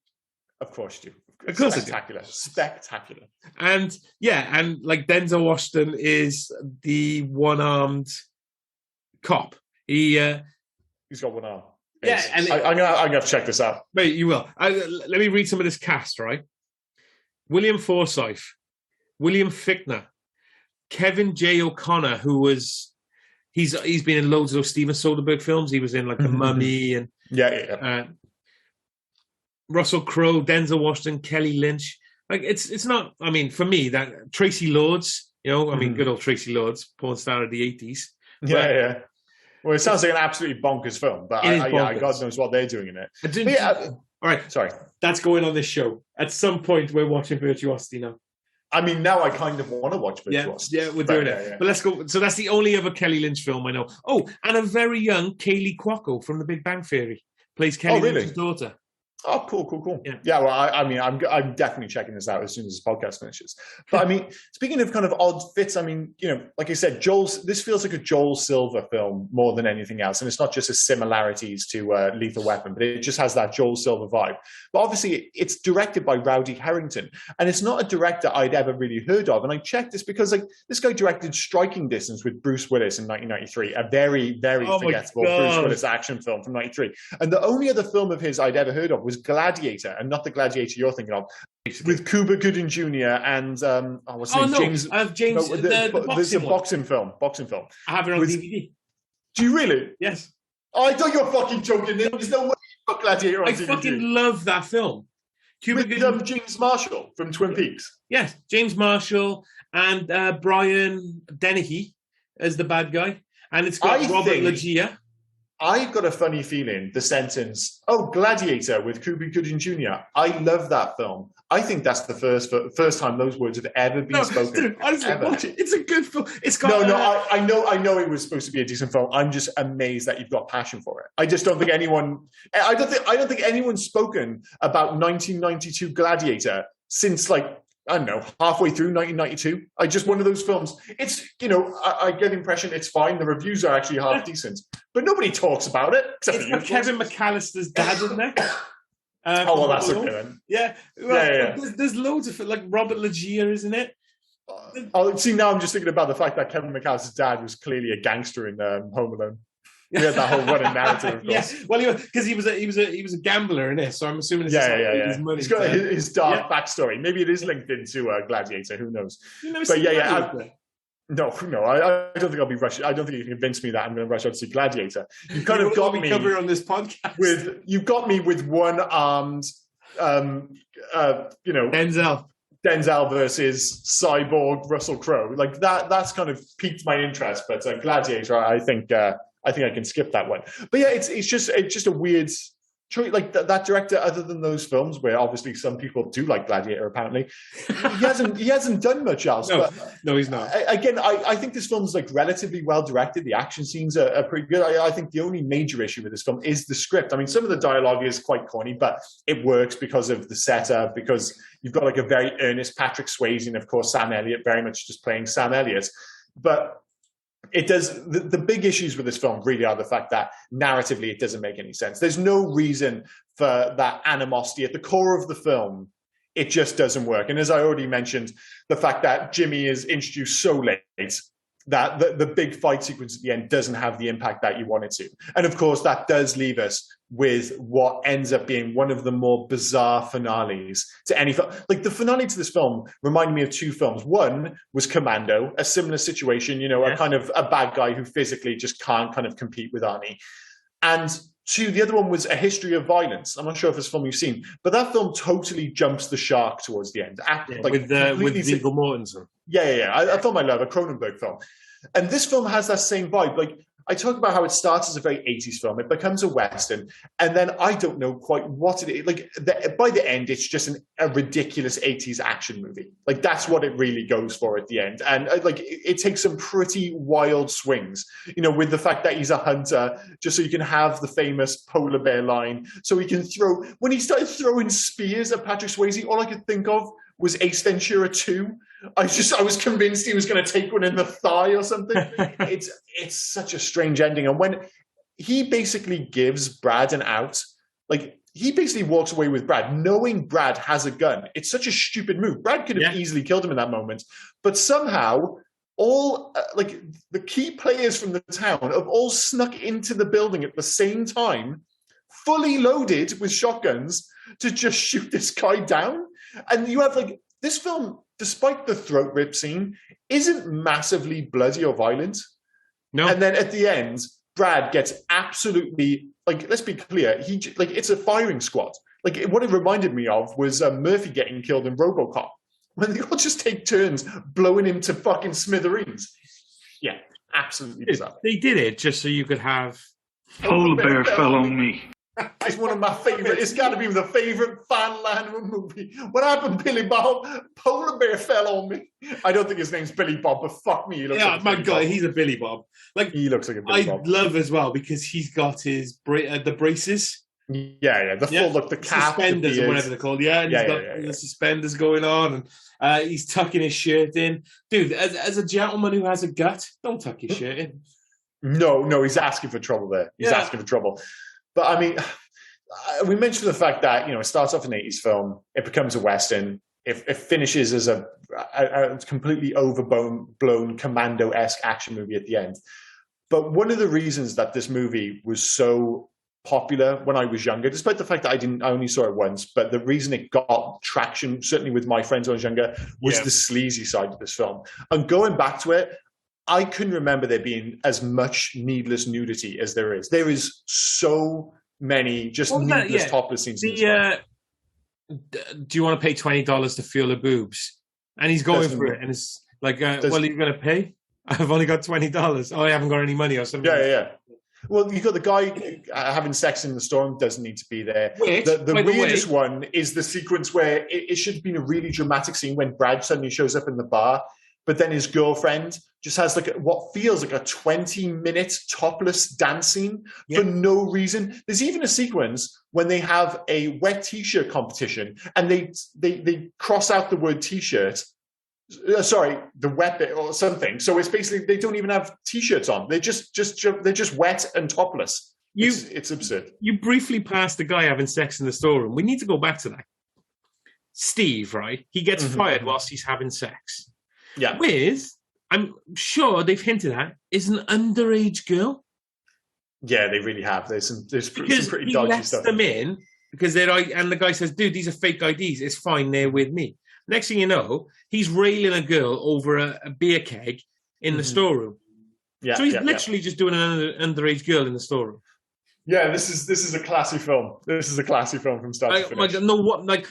Of course you do. Of course Spectacular. And Denzel Washington is the one-armed cop. He's got one arm. Yeah, and I'm gonna have to check this out. Wait, you will. Let me read some of this cast, right? William Forsythe, William Fichtner, Kevin J. O'Connor, who was he's been in loads of those Steven Soderbergh films. He was in The Mummy and Russell Crowe, Denzel Washington, Kelly Lynch. Like it's not. I mean, for me, that Tracy Lords. I mean, good old Tracy Lords, porn star of the '80s. Yeah. Well, it sounds like an absolutely bonkers film, but God knows what they're doing in it. All right, sorry. That's going on this show. At some point, we're watching Virtuosity now. I mean, now I kind of want to watch Virtuosity. Yeah, we're doing it. Yeah. But let's go. So that's the only other Kelly Lynch film I know. Oh, and a very young Kaylee Cuoco from The Big Bang Theory plays Kelly Lynch's daughter. Oh, cool. Yeah, well, I mean, I'm definitely checking this out as soon as this podcast finishes. But I mean, speaking of kind of odd fits, I mean, like I said, this feels like a Joel Silver film more than anything else. And it's not just as similarities to Lethal Weapon, but it just has that Joel Silver vibe. But obviously, it's directed by Rowdy Herrington. And it's not a director I'd ever really heard of. And I checked this because this guy directed Striking Distance with Bruce Willis in 1993, a very, very forgettable Bruce Willis action film from 93. And the only other film of his I'd ever heard of was Gladiator, and not the Gladiator you're thinking of, with Cuba Gooding Jr. and what's his name? James. There's a boxing film. I have it on DVD. Do you really? Yes. Oh, I thought you were fucking joking. There's no way you got Gladiator on DVD. I fucking love that film. With James Marshall from Twin Peaks. Yes, James Marshall and Brian Dennehy as the bad guy, and it's got Robert Loggia. I've got a funny feeling the sentence, Gladiator with Cuba Gooding Jr. I love that film. I think that's the first time those words have ever been spoken. Dude, honestly, watch it. It's a good film. It's got I know it was supposed to be a decent film. I'm just amazed that you've got passion for it. I just don't think I don't think anyone's spoken about 1992 Gladiator since I don't know, halfway through 1992. One of those films. It's, I get the impression it's fine. The reviews are actually half decent, but nobody talks about it. It's got Kevin McAllister's dad in there. That's okay then. Yeah. Well, there's loads of it, like Robert Loggia, isn't it? See, now I'm just thinking about the fact that Kevin McAllister's dad was clearly a gangster in Home Alone. We had that whole running narrative, of course. Yeah, well, because he was a gambler in this, so I'm assuming it's his money. He's got his dark backstory. Maybe it is linked into Gladiator. Who knows? But no, I don't think I'll be rushing. I don't think you can convince me that I'm going to rush out to see Gladiator. You've kind of got me cover on this podcast you've got me with one-armed, Denzel versus Cyborg Russell Crowe. Like that's kind of piqued my interest. But Gladiator, I think I can skip that one. But yeah, it's just a weird choice. Like that director, other than those films, where obviously some people do like Gladiator, apparently, he hasn't done much else. No, he's not. Again, I think this film's relatively well directed. The action scenes are pretty good. I think the only major issue with this film is the script. I mean, some of the dialogue is quite corny, but it works because of the setup, because you've got a very earnest Patrick Swayze and of course Sam Elliott, very much just playing Sam Elliott. But it does. The big issues with this film really are the fact that narratively it doesn't make any sense. There's no reason for that animosity at the core of the film. It just doesn't work. And as I already mentioned, the fact that Jimmy is introduced so late that the big fight sequence at the end doesn't have the impact that you want it to. And of course, that does leave us with what ends up being one of the more bizarre finales to any film. Like the finale to this film reminded me of two films. One was Commando, a similar situation, a kind of a bad guy who physically just can't kind of compete with Arnie. And two, the other one was A History of Violence. I'm not sure if it's a film you've seen, but that film totally jumps the shark towards the end. With Viggo Mortensen. Yeah. I film I love, a Cronenberg film. And this film has that same vibe. Like, I talk about how it starts as a very 80s film. It becomes a Western. And then I don't know quite what it is. Like, by the end, it's just a ridiculous 80s action movie. Like, that's what it really goes for at the end. And, it takes some pretty wild swings, with the fact that he's a hunter, just so you can have the famous polar bear line. So he can throw... When he started throwing spears at Patrick Swayze, all I could think of was Ace Ventura 2. I was convinced he was going to take one in the thigh or something. It's such a strange ending. And when he basically gives Brad an out, he basically walks away with Brad, knowing Brad has a gun. It's such a stupid move. Brad could have easily killed him in that moment. But somehow, all the key players from the town have all snuck into the building at the same time, fully loaded with shotguns to just shoot this guy down. And you have this film, despite the throat rip scene, isn't massively bloody or violent. No. And then at the end, Brad gets absolutely, let's be clear, it's a firing squad. Like what it reminded me of was Murphy getting killed in RoboCop when they all just take turns blowing him to fucking smithereens. Yeah, absolutely bizarre. They did it just so you could have Polar bear fell on me. It's one of my favorite. It's got to be the favorite fan line of a movie. What happened, Billy Bob? Polar bear fell on me. I don't think his name's Billy Bob, but fuck me, he looks like my Billy God, Bob. he's a Billy Bob. Like He looks like a Billy Bob. I love as well because he's got his the braces. Yeah. The full look, the cap, suspenders, or whatever they're called. Yeah, and he's got the suspenders going on, and he's tucking his shirt in. Dude, as a gentleman who has a gut, don't tuck your shirt in. No, he's asking for trouble there. He's asking for trouble. But I mean, we mentioned the fact that it starts off an 80s film, it becomes a Western, it finishes as a completely overblown Commando-esque action movie at the end. But one of the reasons that this movie was so popular when I was younger, despite the fact that I only saw it once, but the reason it got traction, certainly with my friends when I was younger, was the sleazy side of this film. And going back to it, I couldn't remember there being as much needless nudity as there is. There is so many just needless topless scenes. Do you want to pay $20 to feel the boobs? And he's going for it, and it's like, well, you're going to pay? I've only got $20. Oh, I haven't got any money or something. Yeah. Well, you got the guy having sex in the storm, doesn't need to be there. The weirdest one is the sequence where it should have been a really dramatic scene when Brad suddenly shows up in the bar, but then his girlfriend just has like what feels like a 20-minute topless dance scene for no reason. There's even a sequence when they have a wet t-shirt competition and they cross out the word t-shirt. Sorry, the wet bit or something. So it's basically they don't even have t-shirts on. They're just wet and topless. It's absurd. You briefly passed the guy having sex in the storeroom. We need to go back to that. Steve, right? He gets fired whilst he's having sex. Yeah. With, I'm sure they've hinted at, is an underage girl. Yeah, they really have. There's some pretty dodgy lets stuff. Them in because they're and the guy says, "Dude, these are fake IDs. It's fine. They're with me." Next thing you know, he's railing a girl over a beer keg in the storeroom. Yeah, so he's literally just doing an underage girl in the storeroom. Yeah, this is a classy film. This is a classy film from start to finish.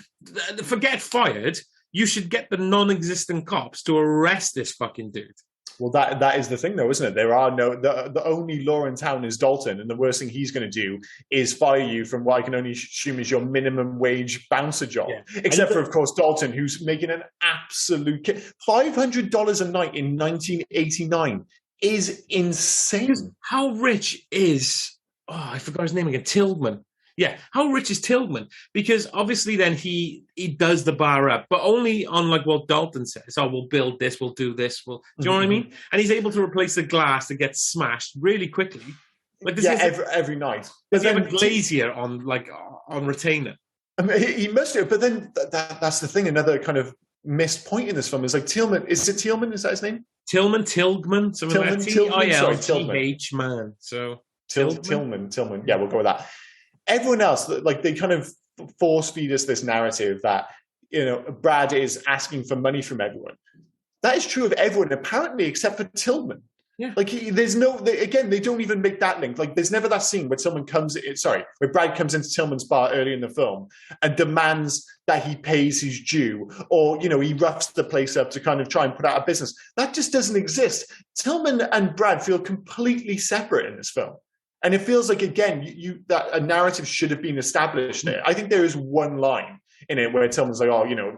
Forget fired. You should get the non-existent cops to arrest this fucking dude. Well, that is the thing, though, isn't it? There are the only law in town is Dalton, and the worst thing he's going to do is fire you from what I can only assume is your minimum wage bouncer job. Yeah. Except for, of course, Dalton, who's making an absolute $500 a night in 1989 is insane. How rich is? Oh, I forgot his name again. Tillman. Yeah, how rich is Tillman? Because obviously then he does the bar up, but only on like what Dalton says. Oh, we'll build this, we'll do this. Do you know what I mean? And he's able to replace the glass that gets smashed really quickly. Like this every night. Does he have a glazier on retainer? I mean, he must do, but then that's the thing. Another kind of missed point in this film is like Tillman. Is it Tillman? Is that his name? Tilghman. Something like Tilghman, man. So Tillman. Yeah, we'll go with that. Everyone else, like they kind of force feed us this narrative that, Brad is asking for money from everyone. That is true of everyone, apparently, except for Tillman. Yeah. Like they don't even make that link. Like there's never that scene where Brad comes into Tillman's bar early in the film and demands that he pays his due, or, he roughs the place up to kind of try and put out a business. That just doesn't exist. Tillman and Brad feel completely separate in this film. And it feels like, again, that a narrative should have been established there. I think there is one line in it where Tillman's like,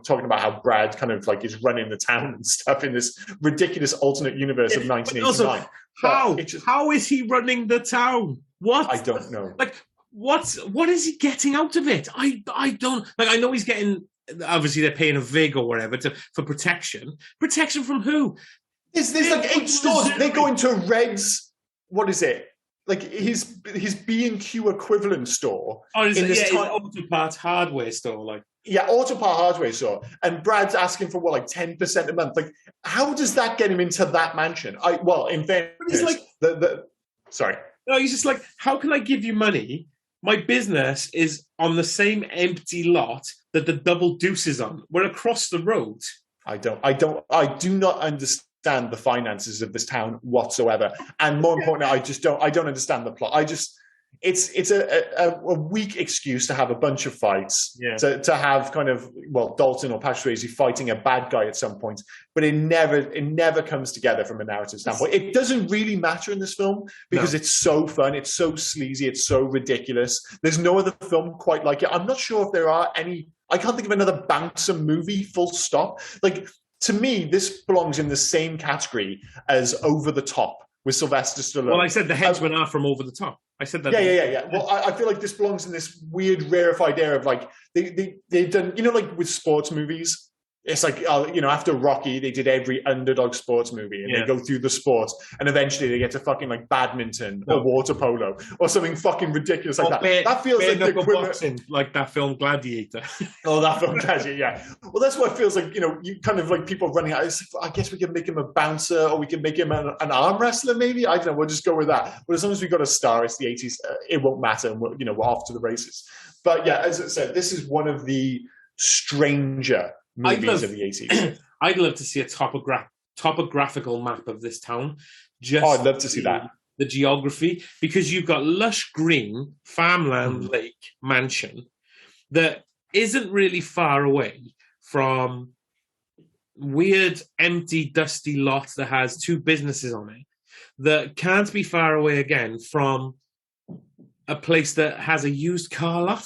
talking about how Brad kind of like is running the town and stuff in this ridiculous alternate universe of 1989. Also, how is he running the town? What? I don't know. Like, what is he getting out of it? I don't, like, I know he's getting, obviously they're paying a VIG or whatever for protection. Protection from who? There's like 8 stores. They go into Red's, what is it? Like his B&Q equivalent store. His auto parts hardware store, like. Yeah, auto part hardware store. And Brad's asking for 10% a month. Like, how does that get him into that mansion? In fairness, he's like, sorry. No, he's just like, how can I give you money? My business is on the same empty lot that the Double Deuce is on. We're across the road. I do not understand the finances of this town whatsoever, and more importantly, I don't understand the plot. it's a weak excuse to have a bunch of fights, to have kind of, well, Dalton or Patrick Swayze fighting a bad guy at some point, but it never comes together from a narrative standpoint. It doesn't really matter in this film because it's so fun, it's so sleazy, it's so ridiculous. There's no other film quite like it. I'm not sure if there are any. I can't think of another bouncer movie, full stop. Like, to me, this belongs in the same category as Over the Top with Sylvester Stallone. Well, I said the henchmen are from Over the Top. I said that. Yeah. Well, I feel like this belongs in this weird, rarefied air of like, they've done, like with sports movies, it's like, after Rocky, they did every underdog sports movie and they go through the sports and eventually they get to fucking like badminton or water polo or something fucking ridiculous like that. That feels like the equivalent. Boxing, like that film Gladiator. Oh, that film Gladiator, yeah. Well, that's what it feels like, you kind of like people running out. It's like, I guess we can make him a bouncer or we can make him an arm wrestler maybe. I don't know, we'll just go with that. But as long as we've got a star, it's the 80s, it won't matter and we're off to the races. But yeah, as I said, this is one of the stranger movies of the 80s. I'd love to see a topographical map of this town. I'd love to see that. The geography, because you've got lush green, farmland, lake, mansion that isn't really far away from weird, empty, dusty lot that has two businesses on it that can't be far away again from a place that has a used car lot.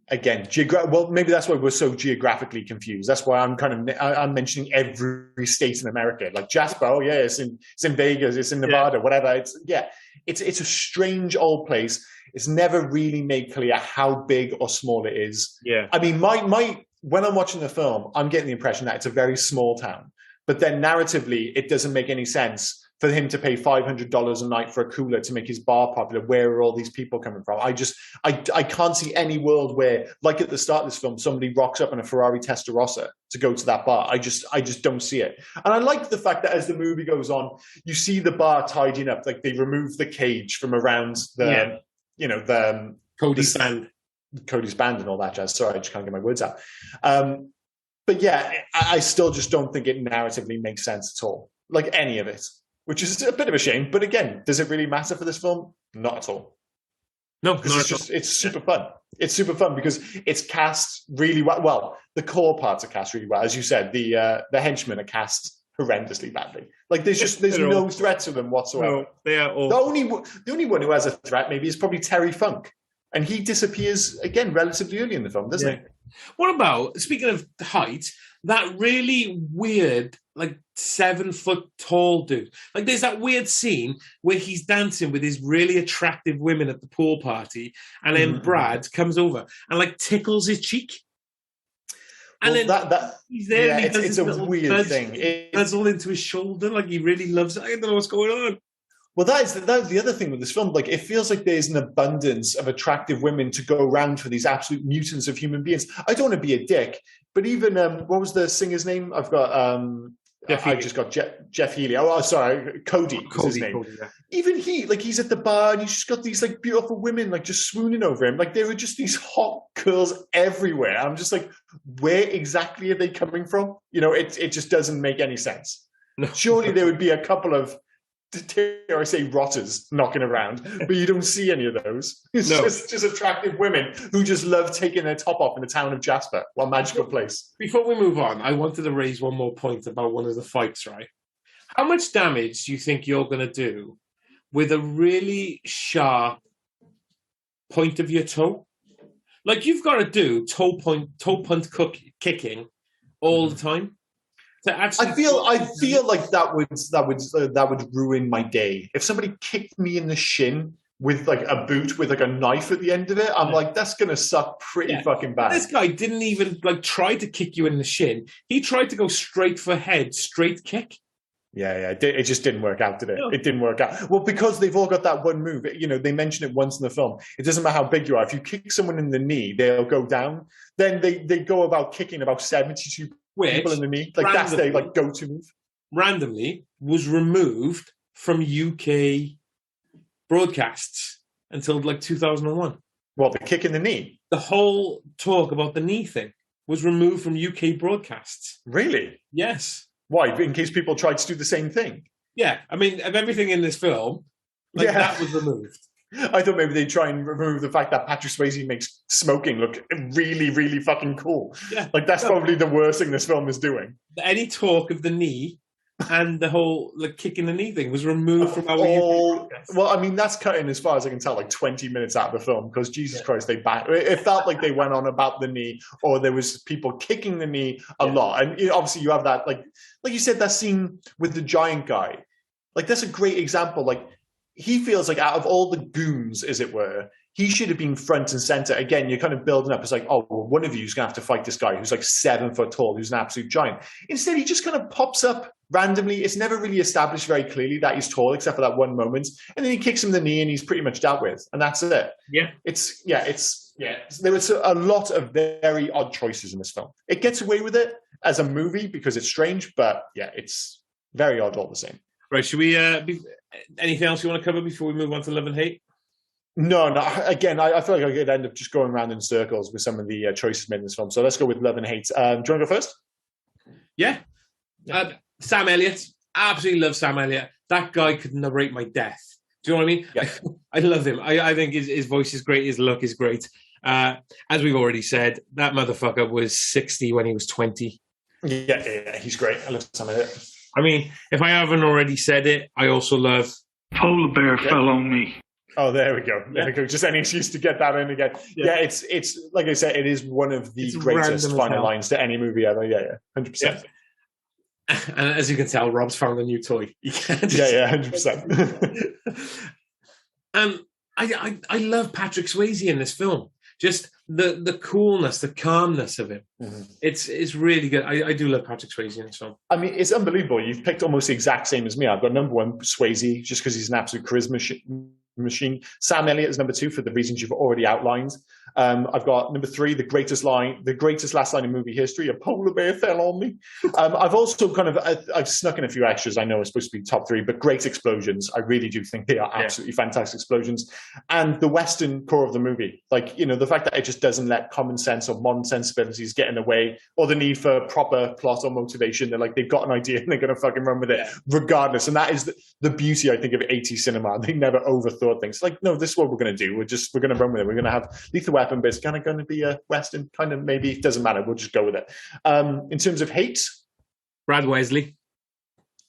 Again, well, maybe that's why we're so geographically confused. That's why I'm mentioning every state in America, like Jasper. Oh yeah, it's in Vegas, it's in Nevada, whatever. It's a strange old place. It's never really made clear how big or small it is. Yeah, I mean, when I'm watching the film, I'm getting the impression that it's a very small town, but then narratively, it doesn't make any sense for him to pay $500 a night for a cooler to make his bar popular. Where are all these people coming from? I can't see any world where, like at the start of this film, somebody rocks up in a Ferrari Testarossa to go to that bar. I just don't see it. And I like the fact that as the movie goes on, you see the bar tidying up. Like they remove the cage from around the, Cody's band and all that jazz. Sorry, I just can't get my words out. But yeah, I still just don't think it narratively makes sense at all. Like any of it. Which is a bit of a shame, but again, does it really matter for this film? Not at all. No, it's super fun. It's super fun because it's cast really well. Well, the core parts are cast really well, as you said. The henchmen are cast horrendously badly. Like there's no threat to them whatsoever. No, they are all. The only one who has a threat maybe is probably Terry Funk, and he disappears again relatively early in the film, doesn't he? What about, speaking of height, that really weird, like 7 foot tall dude? Like there's that weird scene where he's dancing with his really attractive women at the pool party, and then Brad comes over and like tickles his cheek. And then he's there and he does it's a weird thing. It's all into his shoulder, like he really loves it. I don't know what's going on. Well, that's the other thing with this film. Like, it feels like there's an abundance of attractive women to go around for these absolute mutants of human beings. I don't want to be a dick, but even what was the singer's name? I've got Jeff Healey. Oh, sorry, Cody is his name. Cody, yeah. Even he's at the bar and he's just got these like beautiful women like just swooning over him. Like there are just these hot girls everywhere. I'm just like, where exactly are they coming from? It just doesn't make any sense. No. Surely there would be a couple of, dare I say, rotters knocking around, but you don't see any of those. It's just attractive women who just love taking their top off in the town of Jasper. What a magical place. Before we move on, I wanted to raise one more point about one of the fights, right? How much damage do you think you're going to do with a really sharp point of your toe? Like you've got to do toe punt kicking all the time. I feel like that would ruin my day. If somebody kicked me in the shin with like a boot with like a knife at the end of it, I'm like, that's gonna suck pretty fucking bad. This guy didn't even like try to kick you in the shin. He tried to go straight for head, straight kick. Yeah. It just didn't work out, did it? No. It didn't work out. Well, because they've all got that one move. They mention it once in the film. It doesn't matter how big you are. If you kick someone in the knee, they'll go down. Then they go about kicking about 72 people in the knee. Like that's their like go-to move. Randomly was removed from UK broadcasts until like 2001. What, the kick in the knee? The whole talk about the knee thing was removed from UK broadcasts. Really? Yes. Why? In case people tried to do the same thing? Yeah. I mean, of everything in this film, that was removed. I thought maybe they'd try and remove the fact that Patrick Swayze makes smoking look really, really fucking cool. Yeah. Like, that's probably the worst thing this film is doing. Any talk of the knee and the whole kicking the knee thing was removed from our Well, I mean, that's cutting, as far as I can tell, like 20 minutes out of the film, because Jesus Christ, it felt like they went on about the knee, or there was people kicking the knee a lot. And obviously you have that, like you said, that scene with the giant guy. Like, that's a great example. Like, he feels like out of all the goons, as it were, he should have been front and center. Again, you're kind of building up. It's like, oh, well, one of you is going to have to fight this guy who's like 7 foot tall, who's an absolute giant. Instead, he just kind of pops up randomly. It's never really established very clearly that he's tall, except for that one moment. And then he kicks him in the knee and he's pretty much dealt with. And that's it. Yeah. There was a lot of very odd choices in this film. It gets away with it as a movie because it's strange, but yeah, it's very odd all the same. Right. Should we, anything else you want to cover before we move on to Love and Hate? No. Again, I feel like I could end up just going around in circles with some of the choices made in this film. So let's go with Love and Hate. Do you want to go first? Yeah. Sam Elliott. Absolutely love Sam Elliott. That guy could narrate my death. Do you know what I mean? Yeah. I love him. I think his voice is great. His look is great. As we've already said, that motherfucker was 60 when he was 20. Yeah, he's great. I love Sam Elliott. I mean, if I haven't already said it, I also love... Polar bear fell on me. Oh, there we go. There we go. Just any excuse to get that in again. Yeah, it's like I said, it is one of the greatest final lines to any movie ever. Yeah, 100%. Yeah. And as you can tell, Rob's found a new toy. Yeah, 100%. I love Patrick Swayze in this film. Just the coolness, the calmness of him. Mm-hmm. It's really good. I do love Patrick Swayze in this film. I mean, it's unbelievable. You've picked almost the exact same as me. I've got number 1, Swayze, just because he's an absolute charisma machine. Sam Elliott is number 2 for the reasons you've already outlined. I've got number 3, the greatest last line in movie history, a polar bear fell on me. I've also I've snuck in a few extras. I know it's supposed to be top 3, but great explosions. I really do think they are absolutely fantastic explosions. And the Western core of the movie, like, the fact that it just doesn't let common sense or modern sensibilities get in the way, or the need for proper plot or motivation. They're like, they've got an idea and they're going to fucking run with it regardless. And that is the beauty, I think, of 80s cinema. They never overthought things. Like, no, this is what we're going to do. We're going to run with it. We're going to have Lethal Weapon, but it's kind of going to be a Western, kind of, maybe it doesn't matter. We'll just go with it. In terms of hate, Brad Wesley.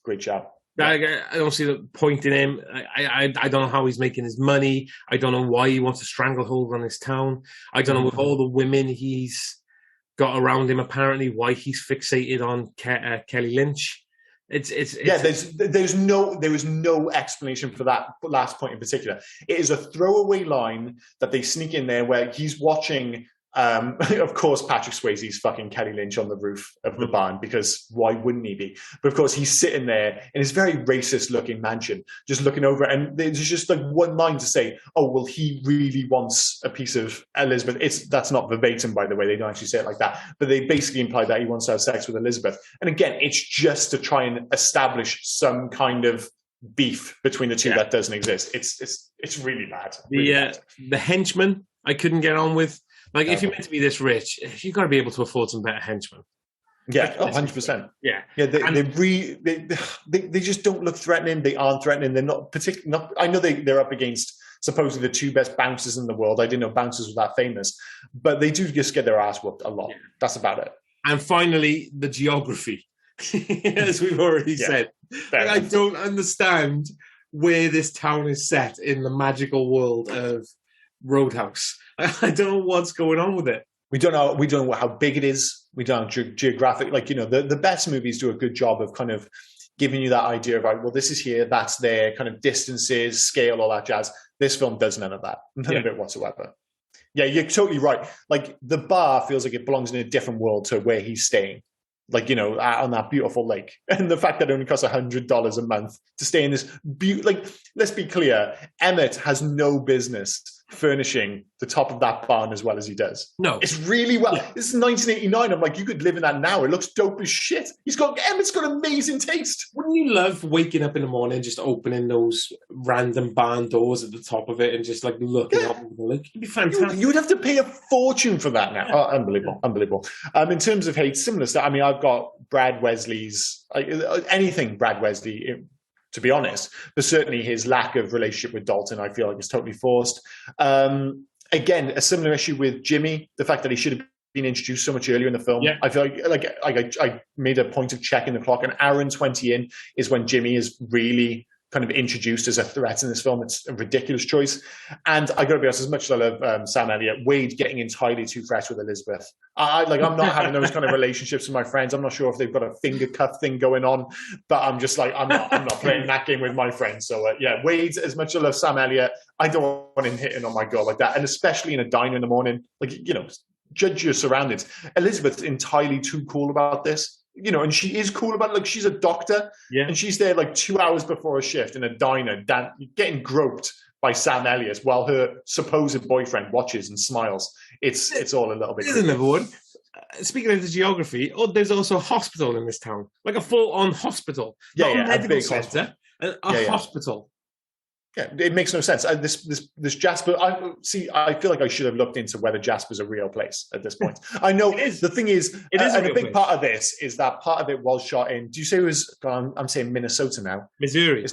Great job. I don't see the point in him. I don't know how he's making his money. I don't know why he wants a stranglehold on this town. I don't know with all the women he's got around him, apparently, why he's fixated on Kelly Lynch. There is no explanation for that last point in particular. It is a throwaway line that they sneak in there where he's watching, of course, Patrick Swayze's fucking Kelly Lynch on the roof of the barn, because why wouldn't he be? But of course, he's sitting there in his very racist-looking mansion, just looking over, and there's just like one line to say, "Oh, well, he really wants a piece of Elizabeth." That's not verbatim, by the way. They don't actually say it like that, but they basically imply that he wants to have sex with Elizabeth. And again, it's just to try and establish some kind of beef between the two that doesn't exist. It's really bad. The henchman I couldn't get on with. Like, if you're meant to be this rich, you've got to be able to afford some better henchmen. Yeah, 100%. Yeah. They just don't look threatening. They aren't threatening. They're not particularly. I know they're up against supposedly the 2 best bouncers in the world. I didn't know bouncers were that famous, but they do just get their ass whooped a lot. Yeah. That's about it. And finally, the geography, as we've already said. Like, I don't understand where this town is set in the magical world of Roadhouse. I don't know what's going on with it. We don't know how big it is. We don't know geographic. Like, the best movies do a good job of kind of giving you that idea of, like, well, this is here, that's there, kind of distances, scale, all that jazz. This film does none of that. None of it whatsoever. Yeah, you're totally right. Like, the bar feels like it belongs in a different world to where he's staying. Like, on that beautiful lake. And the fact that it only costs $100 a month to stay in this let's be clear, Emmett has no business furnishing the top of that barn as well as he does. No. It's really well. Yeah. This is 1989. I'm like, you could live in that now. It looks dope as shit. Emmett's got amazing taste. Wouldn't you love waking up in the morning, just opening those random barn doors at the top of it and just like looking up at the lake? It'd be fantastic. You would have to pay a fortune for that now. Oh, unbelievable. In terms of hate, similar stuff. I mean, I've got Brad Wesley's, anything Brad Wesley, to be honest. But certainly his lack of relationship with Dalton, I feel like, is totally forced. Again, a similar issue with Jimmy, the fact that he should have been introduced so much earlier in the film. Yeah. I feel like I made a point of checking the clock. An hour and 20 in is when Jimmy is really kind of introduced as a threat in this film. It's a ridiculous choice. And I got to be honest, as much as I love Sam Elliott, Wade getting entirely too fresh with Elizabeth. I'm not having those kind of relationships with my friends. I'm not sure if they've got a finger cuff thing going on, but I'm just like, I'm not playing that game with my friends. So Wade, as much as I love Sam Elliott, I don't want him hitting on my girl like that. And especially in a diner in the morning, like, judge your surroundings. Elizabeth's entirely too cool about this. And she is cool about it. Like, she's a doctor, and she's there like 2 hours before a shift in a diner, getting groped by Sam Elliott while her supposed boyfriend watches and smiles. It's all a little bit. There's another one. Speaking of the geography, there's also a hospital in this town, like a full-on hospital, not a medical center, a hospital. Yeah, it makes no sense. This Jasper, I feel like I should have looked into whether Jasper's a real place at this point. I know the thing is, and a big part of this is that part of it was shot in, do you say it was, I'm saying Minnesota now. Missouri.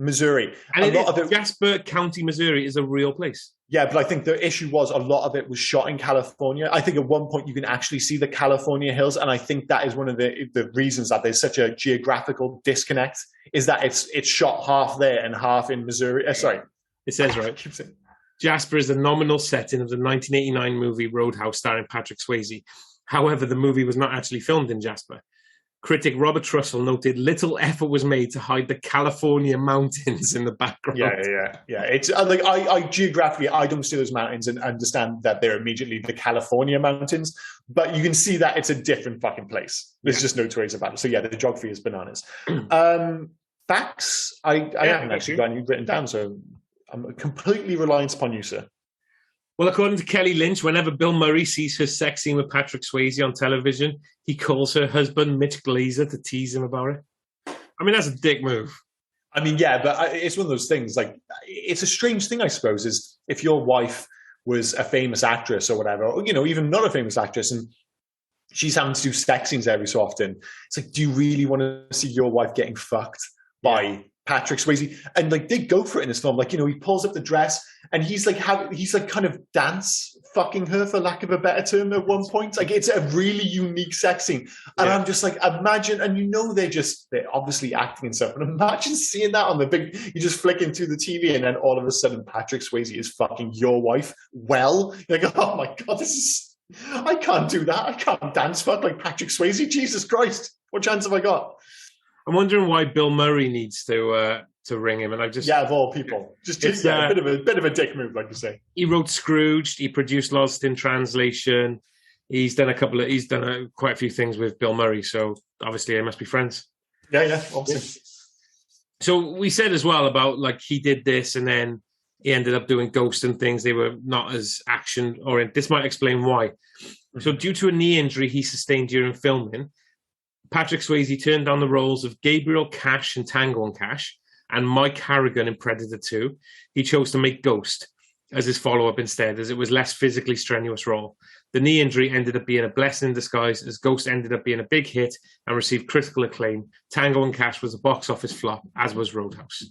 Missouri. And a lot of it, Jasper County, Missouri is a real place. Yeah, but I think the issue was a lot of it was shot in California. I think at one point you can actually see the California hills, and I think that is one of the reasons that there's such a geographical disconnect, is that it's shot half there and half in Missouri. Sorry. It says right. Jasper is a nominal setting of the 1989 movie Roadhouse starring Patrick Swayze. However, the movie was not actually filmed in Jasper. Critic Robert Trussell noted little effort was made to hide the California mountains in the background. Yeah. It's like I geographically, I don't see those mountains and understand that they're immediately the California mountains, but you can see that it's a different fucking place. There's just no two ways about it. So yeah, the geography is bananas. Facts, I haven't actually got any written down, so I'm completely reliant upon you, sir. Well, according to Kelly Lynch, whenever Bill Murray sees her sex scene with Patrick Swayze on television, he calls her husband Mitch Glazer to tease him about it. I mean, that's a dick move. I mean, yeah, but it's one of those things, like, it's a strange thing, I suppose, is if your wife was a famous actress or whatever, or, even not a famous actress, and she's having to do sex scenes every so often, it's like, do you really want to see your wife getting fucked by Patrick Swayze? And like, they go for it in this film. Like, he pulls up the dress and he's like kind of dance fucking her, for lack of a better term, at one point. Like, it's a really unique sex scene. And I'm just like, imagine, and they're obviously acting and stuff, but imagine seeing that on the big, you're just flicking through the TV and then all of a sudden Patrick Swayze is fucking your wife. Well, you're like, oh my God, I can't do that. I can't dance fuck like Patrick Swayze. Jesus Christ. What chance have I got? I'm wondering why Bill Murray needs to ring him, and of all people, a bit of a dick move, like you say. He wrote Scrooged. He produced Lost in Translation. He's done quite a few things with Bill Murray, so obviously they must be friends. Yeah, obviously. So we said as well about, like, he did this and then he ended up doing Ghost and things. They were not as action oriented. This might explain why. Mm-hmm. So due to a knee injury he sustained during filming, Patrick Swayze turned down the roles of Gabriel Cash in Tango and Cash and Mike Harrigan in Predator 2. He chose to make Ghost as his follow-up instead, as it was less physically strenuous role. The knee injury ended up being a blessing in disguise, as Ghost ended up being a big hit and received critical acclaim. Tango and Cash was a box office flop, as was Roadhouse.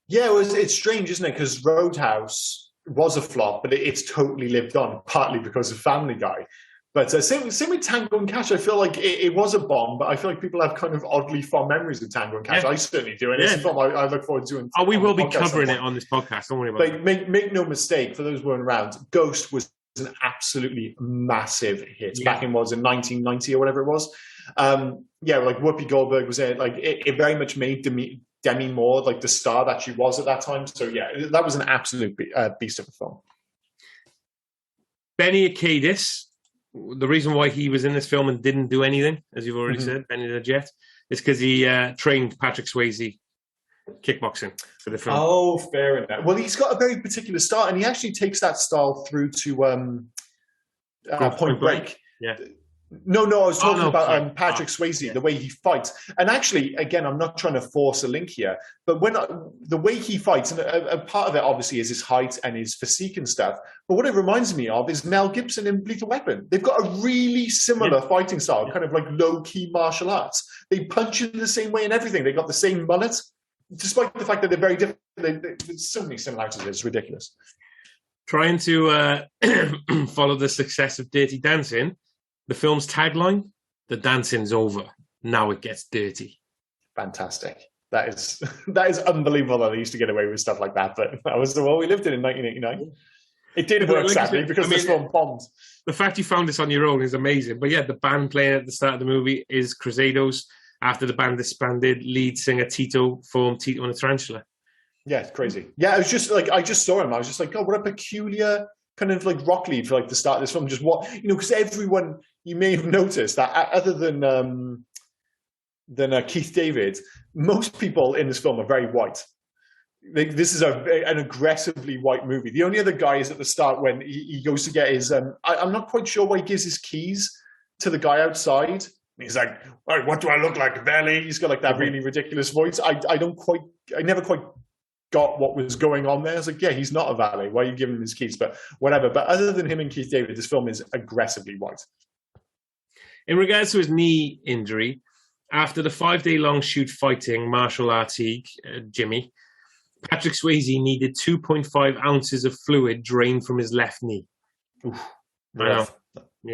Yeah, it's strange, isn't it? Because Roadhouse was a flop, but it's totally lived on, partly because of Family Guy. But same with Tango and Cash. I feel like it was a bomb, but I feel like people have kind of oddly fond memories of Tango and Cash. Yeah. I certainly do. And it's a film I look forward to doing. Oh, we will be covering it on this podcast. Don't worry about it. Make no mistake, for those who weren't around, Ghost was an absolutely massive hit. Back in 1990 or whatever it was. Like Whoopi Goldberg was there. Like, it very much made Demi Moore like the star that she was at that time. So yeah, that was an absolute beast of a film. Benny Akadis. The reason why he was in this film and didn't do anything, as you've already said, Benny the Jet, is because he trained Patrick Swayze kickboxing for the film. Oh, fair enough. Well, he's got a very particular style, and he actually takes that style through to Point Break. Yeah. No, I was talking about Patrick Swayze, the way he fights. And actually, again, I'm not trying to force a link here, but the way he fights, and a part of it obviously is his height and his physique and stuff, but what it reminds me of is Mel Gibson in Lethal Weapon. They've got a really similar fighting style, kind of like low-key martial arts. They punch in the same way and everything. They got the same mullet. despite the fact that they're very different, there's so many similarities. It's ridiculous. Trying to follow the success of Dirty Dancing, the film's tagline, "The dancing's over. Now it gets dirty." Fantastic. That is unbelievable that they used to get away with stuff like that, but that was the world we lived in 1989. It did work, sadly, because this film bombed. The fact you found this on your own is amazing. But yeah, the band playing at the start of the movie is Crusados. After the band disbanded, lead singer Tito formed Tito and the Tarantula. Yeah, it's crazy. Yeah, I was just like, I just saw him. I was just like, oh, what a peculiar kind of like rock lead for like the start of this film. Just what, because everyone, you may have noticed that other than Keith David, most people in this film are very white. This is an aggressively white movie. The only other guy is at the start when he goes to get his. I'm not quite sure why he gives his keys to the guy outside. He's like, "All right, what do I look like, Belly?" He's got like that really ridiculous voice. I never quite got what was going on there. I was like, yeah, he's not a valet. Why are you giving him his keys? But whatever. But other than him and Keith David, this film is aggressively white. In regards to his knee injury, after the 5-day-long shoot fighting martial arts Jimmy, Patrick Swayze needed 2.5 ounces of fluid drained from his left knee. Oof. Yeah.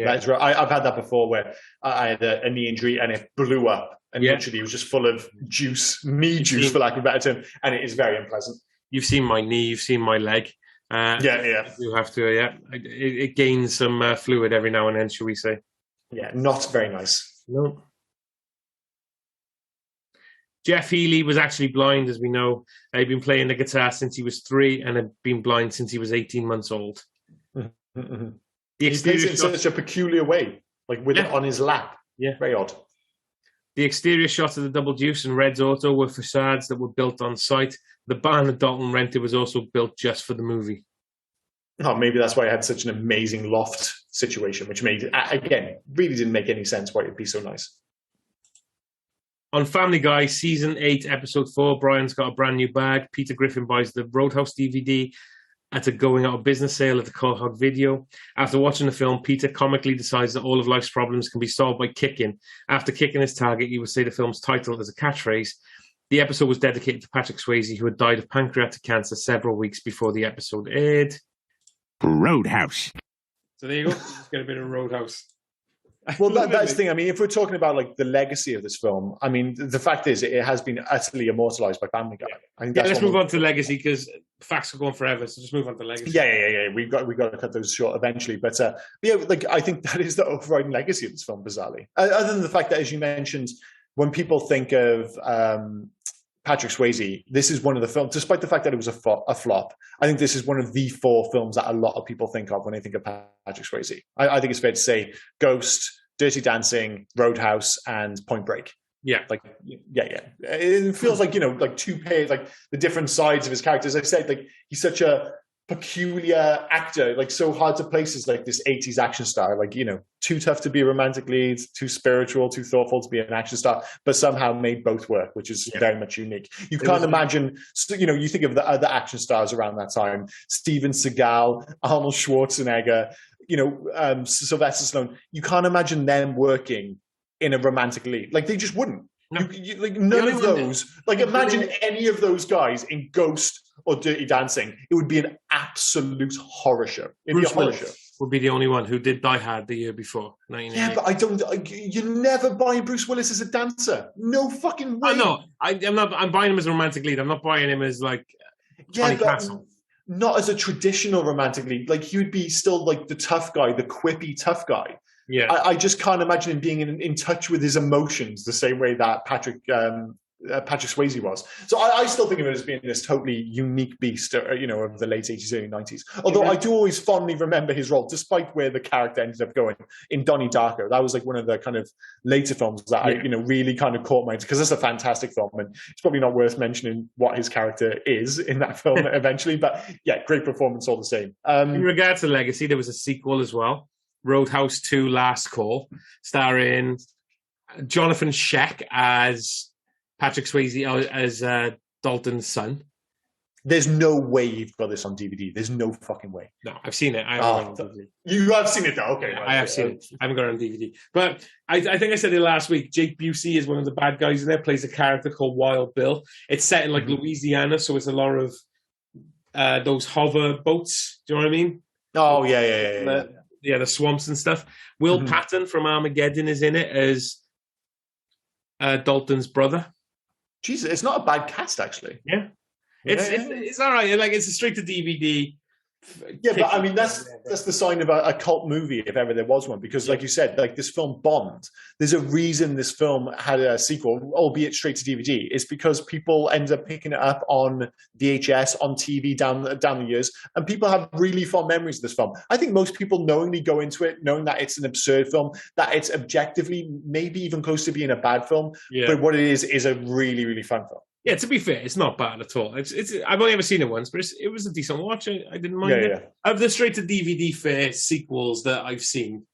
That is right. I've had that before where I had a knee injury and it blew up. And literally it was just full of juice, knee juice, for lack of a better term. And it is very unpleasant. You've seen my knee, you've seen my leg. Yeah. You have to, yeah. It gains some fluid every now and then, shall we say. Yeah, not very nice. No. Jeff Healey was actually blind, as we know. He'd been playing the guitar since he was 3 and had been blind since he was 18 months old. Mm-hmm. He plays it in such a peculiar way, like with it on his lap. Yeah. Very odd. The exterior shots of the Double Deuce and Red's Auto were facades that were built on site. The barn that Dalton rented was also built just for the movie. Oh, maybe that's why I had such an amazing loft situation, which made, again, really didn't make any sense why it'd be so nice. On Family Guy, Season 8, Episode 4, Brian's got a brand new bag. Peter Griffin buys the Roadhouse DVD at a going out of business sale at the Call Hog Video. After watching the film, Peter comically decides that all of life's problems can be solved by kicking. After kicking his target, he would say the film's title as a catchphrase. The episode was dedicated to Patrick Swayze, who had died of pancreatic cancer several weeks before the episode aired. Roadhouse. So there you go. Just get a bit of Roadhouse. Well, that's the thing. I mean, if we're talking about like the legacy of this film, I mean, the fact is it has been utterly immortalized by Family Guy. I think let's move on to legacy because facts are going forever. So just move on to legacy. Yeah. We've got to cut those short eventually. But like I think that is the overriding legacy of this film, bizarrely. Other than the fact that, as you mentioned, when people think of Patrick Swayze, this is one of the films, despite the fact that it was a flop, I think this is one of the 4 films that a lot of people think of when they think of Patrick Swayze. I think it's fair to say Ghost, Dirty Dancing, Roadhouse, and Point Break. Yeah. It feels like, like 2 pairs, like the different sides of his character. As I said, like he's such a peculiar actor, like so hard to place as like this 80s action star, like, too tough to be a romantic lead, too spiritual, too thoughtful to be an action star, but somehow made both work, which is very much unique. You can't imagine, you think of the other action stars around that time, Steven Seagal, Arnold Schwarzenegger, Sylvester Stallone. You can't imagine them working in a romantic lead. Like they just wouldn't. No. Like none of those. Like imagine any of those guys in Ghost or Dirty Dancing. It would be an absolute horror show. It'd be a horror show. Would be the only one who did Die Hard the year before. Yeah, but you're never buying Bruce Willis as a dancer. No fucking way. I know. I'm buying him as a romantic lead. I'm not buying him as like Johnny Castle. Not as a traditional romantic lead. Like he would be still like the tough guy, the quippy tough guy. Yeah, I just can't imagine him being in touch with his emotions the same way that Patrick Swayze was. So I still think of it as being this totally unique beast, of the late 80s, early 90s. Although I do always fondly remember his role, despite where the character ended up going, in Donnie Darko. That was like one of the kind of later films that I really kind of caught my attention, because it's a fantastic film, and it's probably not worth mentioning what his character is in that film eventually. But yeah, great performance all the same. In regards to legacy, there was a sequel as well. Roadhouse 2 Last Call, starring Jonathan Sheck as Patrick Swayze as Dalton's son. There's no way you've got this on DVD. There's no fucking way. No, I've seen it. I haven't got it on DVD. You have seen it, though? Okay. Yeah, I have seen it. I haven't got it on DVD. But I think I said it last week. Jake Busey is one of the bad guys in there, plays a character called Wild Bill. It's set in like Louisiana, so it's a lot of those hover boats. Do you know what I mean? Oh, yeah. Yeah, the swamps and stuff. Will Patton from Armageddon is in it as Dalton's brother. Jesus, it's not a bad cast, actually. Yeah. It's all right. Like, it's a straight to DVD. Yeah, but I mean, that's the sign of a cult movie, if ever there was one, because like you said, like this film bombed. There's a reason this film had a sequel, albeit straight to DVD. It's because people end up picking it up on VHS, on TV down the years, and people have really fond memories of this film. I think most people knowingly go into it, knowing that it's an absurd film, that it's objectively maybe even close to being a bad film, but what it is a really, really fun film. Yeah, to be fair, it's not bad at all. It's I've only ever seen it once, but it was a decent watch. I didn't mind it. Yeah. Of the straight to DVD fair sequels that I've seen,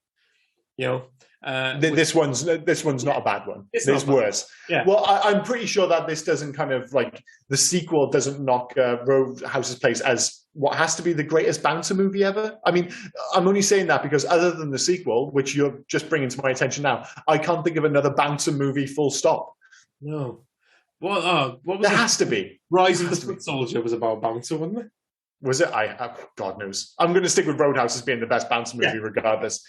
this one's not a bad one. It's worse. Yeah. Well, I'm pretty sure that this doesn't kind of like the sequel doesn't knock Roadhouse's place as what has to be the greatest bouncer movie ever. I mean, I'm only saying that because other than the sequel, which you're just bringing to my attention now, I can't think of another bouncer movie. Full stop. No. What was there has to be. Rise of the Foot Soldier was about bouncer, wasn't it? Was it? God knows. I'm going to stick with Roadhouse as being the best bouncer movie, regardless.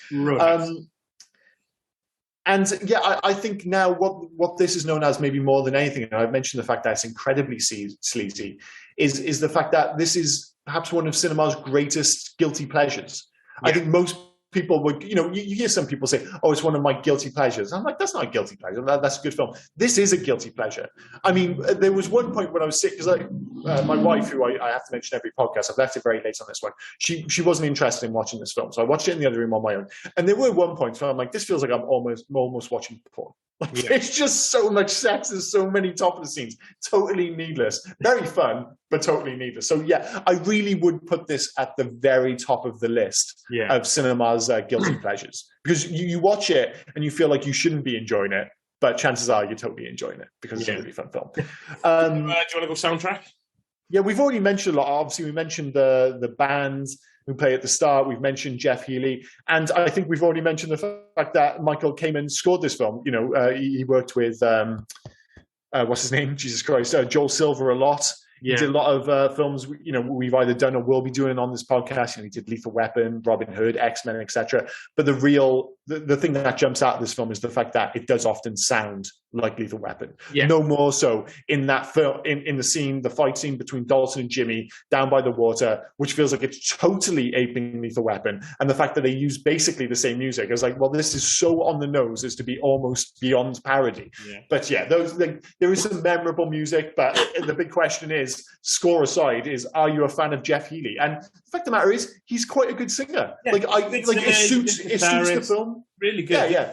I think now what this is known as, maybe more than anything, and I've mentioned the fact that it's incredibly sleazy, is the fact that this is perhaps one of cinema's greatest guilty pleasures. Yeah. I think most people would, you hear some people say, oh, it's one of my guilty pleasures. I'm like, that's not a guilty pleasure. That's a good film. This is a guilty pleasure. I mean, there was one point when I was sick, because my wife, who I have to mention every podcast, I've left it very late on this one, she wasn't interested in watching this film. So I watched it in the other room on my own. And there were one point where I'm like, this feels like I'm almost watching porn. Like, it's just so much sex. There's so many topless scenes. Totally needless. Very fun, but totally needless. So yeah, I really would put this at the very top of the list of cinema's guilty pleasures. Because you watch it and you feel like you shouldn't be enjoying it, but chances are you're totally enjoying it because it's a really fun film. Do you want to go soundtrack? Yeah, we've already mentioned a lot. Obviously, we mentioned the bands who play at the start. We've mentioned Jeff Healey. And I think we've already mentioned the fact that Michael Kamen scored this film. He worked with, what's his name? Jesus Christ. Joel Silver a lot. He did a lot of films, we've either done or will be doing on this podcast. He did Lethal Weapon, Robin Hood, X-Men, etc. But the thing that jumps out of this film is the fact that it does often sound like Lethal Weapon. Yeah. No more so in that film, in the scene, the fight scene between Dalton and Jimmy down by the water, which feels like it's totally aping Lethal Weapon. And the fact that they use basically the same music. I was like, well, this is so on the nose as to be almost beyond parody. Yeah. But yeah, there is some memorable music, but the big question is, score aside, are you a fan of Jeff Healey? And the fact of the matter is, he's quite a good singer. Yeah, it suits the film. Really good. Yeah.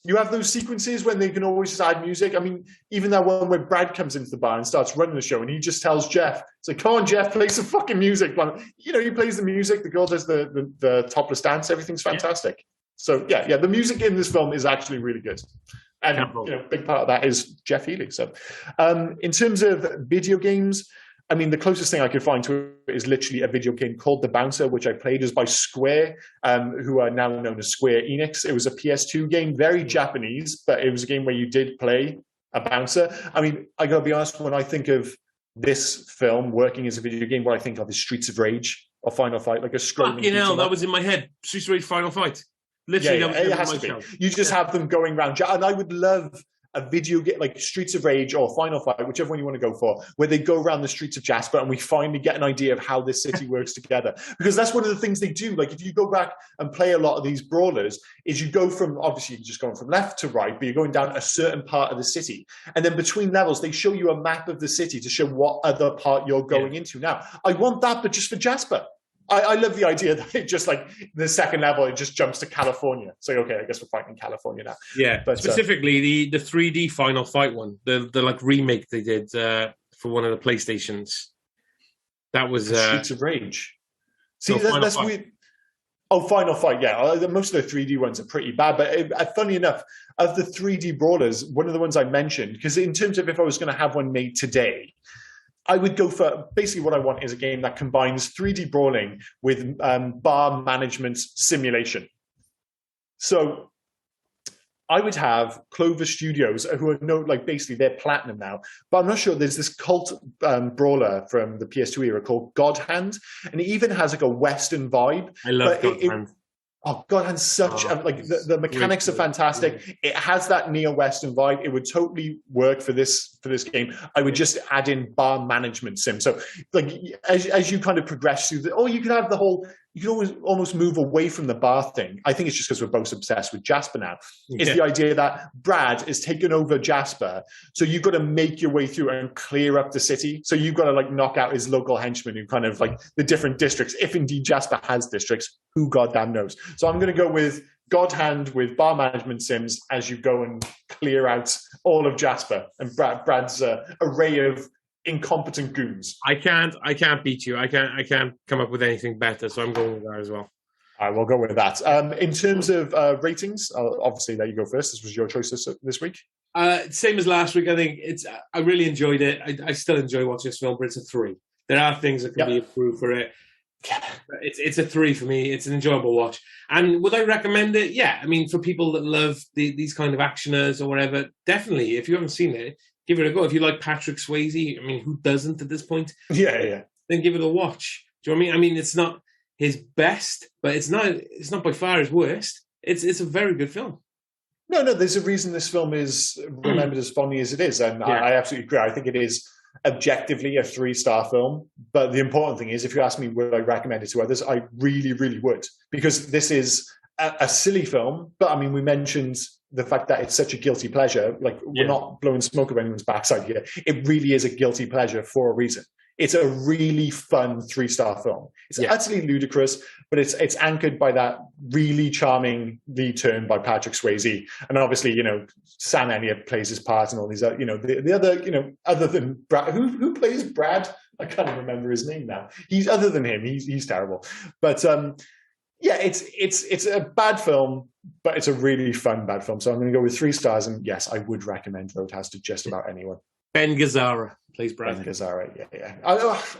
You have those sequences when they can always just add music. I mean, even that one where Brad comes into the bar and starts running the show, and he just tells Jeff, "It's like, come on, Jeff, play some fucking music." He plays the music. The girl does the topless dance. Everything's fantastic. Yeah. So yeah, the music in this film is actually really good. And big part of that is Jeff Healey. So, in terms of video games, I mean, the closest thing I could find to it is literally a video game called The Bouncer, which I played is by Square, who are now known as Square Enix. It was a PS2 game, very Japanese, but it was a game where you did play a bouncer. I mean, I got to be honest, when I think of this film working as a video game, what I think of is Streets of Rage or Final Fight, like a scrolling. Fucking hell, that was in my head. Streets of Rage, Final Fight. Literally, it has to be. You just have them going around. And I would love a video game like Streets of Rage or Final Fight, whichever one you want to go for, where they go around the streets of Jasper and we finally get an idea of how this city works together. Because that's one of the things they do. Like, if you go back and play a lot of these brawlers, is you go from, obviously you're just going from left to right, but you're going down a certain part of the city. And then between levels, they show you a map of the city to show what other part you're going into. Now, I want that, but just for Jasper. I love the idea that it just, like, the second level, it just jumps to California. It's like, okay, I guess we're fighting in California now. Yeah, but specifically the 3D Final Fight one, the like remake they did for one of the PlayStations. That was Streets of Rage. See, that's weird. Oh, Final Fight, yeah. Most of the 3D ones are pretty bad, but funny enough, of the 3D brawlers, one of the ones I mentioned, because in terms of if I was going to have one made today, I would go for, basically what I want is a game that combines 3D brawling with bar management simulation. So I would have Clover Studios, who are basically they're platinum now, but I'm not sure. There's this cult brawler from the PS2 era called God Hand, and it even has like a Western vibe. I love God Hand. Oh, God Hand's such the mechanics are fantastic. It has that neo-Western vibe. It would totally work for this game. I would just add in bar management sim. So like as you kind of progress through you can have the whole. You can always almost move away from the bar thing. I think it's just because we're both obsessed with Jasper now. It's the idea that Brad is taking over Jasper. So you've got to make your way through and clear up the city. So you've got to like knock out his local henchmen who kind of like the different districts. If indeed Jasper has districts, who goddamn knows? So I'm going to go with God Hand with bar management sims as you go and clear out all of Jasper and Brad's array of incompetent goons. I can't beat you. I can't come up with anything better, so I'm going with that as well. I will go with that. In terms of ratings, obviously there you go first. This was your choice this week. Same as last week. I think I really enjoyed it. I still enjoy watching this film, but it's a 3. There are things that can be improved for it. It's a 3 for me. It's an enjoyable watch. And would I recommend it? Yeah. I mean, for people that love these kind of actioners or whatever, definitely. If you haven't seen it, give it a go. If you like Patrick Swayze, I mean, who doesn't at this point? Yeah. Then give it a watch. Do you know what I mean? I mean, it's not his best, but it's not by far his worst. It's a very good film. No, there's a reason this film is remembered as fondly as it is. And I absolutely agree. I think it is objectively a 3-star film. But the important thing is, if you ask me, would I recommend it to others? I really, really would. Because this is a silly film. But I mean, we mentioned the fact that it's such a guilty pleasure. Like, we're not blowing smoke of anyone's backside here. It really is a guilty pleasure for a reason. It's a really fun 3-star film. It's utterly ludicrous, but it's anchored by that really charming lead turn by Patrick Swayze. And obviously, Sam Elliott plays his part and all these, the other, other than Brad, who plays Brad? I can't even remember his name now. Other than him, he's terrible. But it's a bad film, but it's a really fun bad film. So I'm going to go with 3 stars. And yes, I would recommend Roadhouse to just about anyone. Ben Gazzara plays Brad. Ben Gazzara, yeah.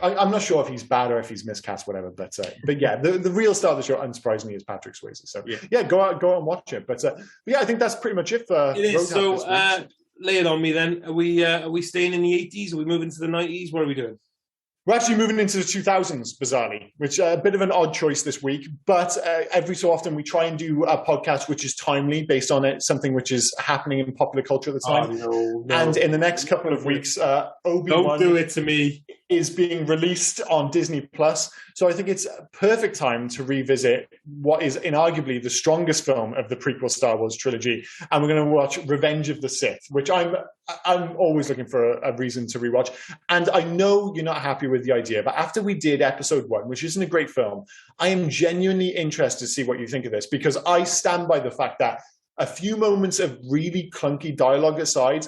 I'm not sure if he's bad or if he's miscast, whatever. But yeah, the real star of the show, unsurprisingly, is Patrick Swayze. So go out and watch it. But I think that's pretty much it for Roadhouse. So lay it on me then. Are we staying in the 80s? Are we moving to the 90s? What are we doing? We're actually moving into the 2000s, bizarrely, which a bit of an odd choice this week. But every so often we try and do a podcast which is timely, based on something which is happening in popular culture at the time. No. And in the next couple of weeks, Obi-Wan Don't do it to me. is being released on Disney+. So I think it's a perfect time to revisit what is inarguably the strongest film of the prequel Star Wars trilogy. And we're going to watch Revenge of the Sith, which I'm always looking for a reason to rewatch. And I know you're not happy with the idea, but after we did episode 1, which isn't a great film, I am genuinely interested to see what you think of this, because I stand by the fact that a few moments of really clunky dialogue aside,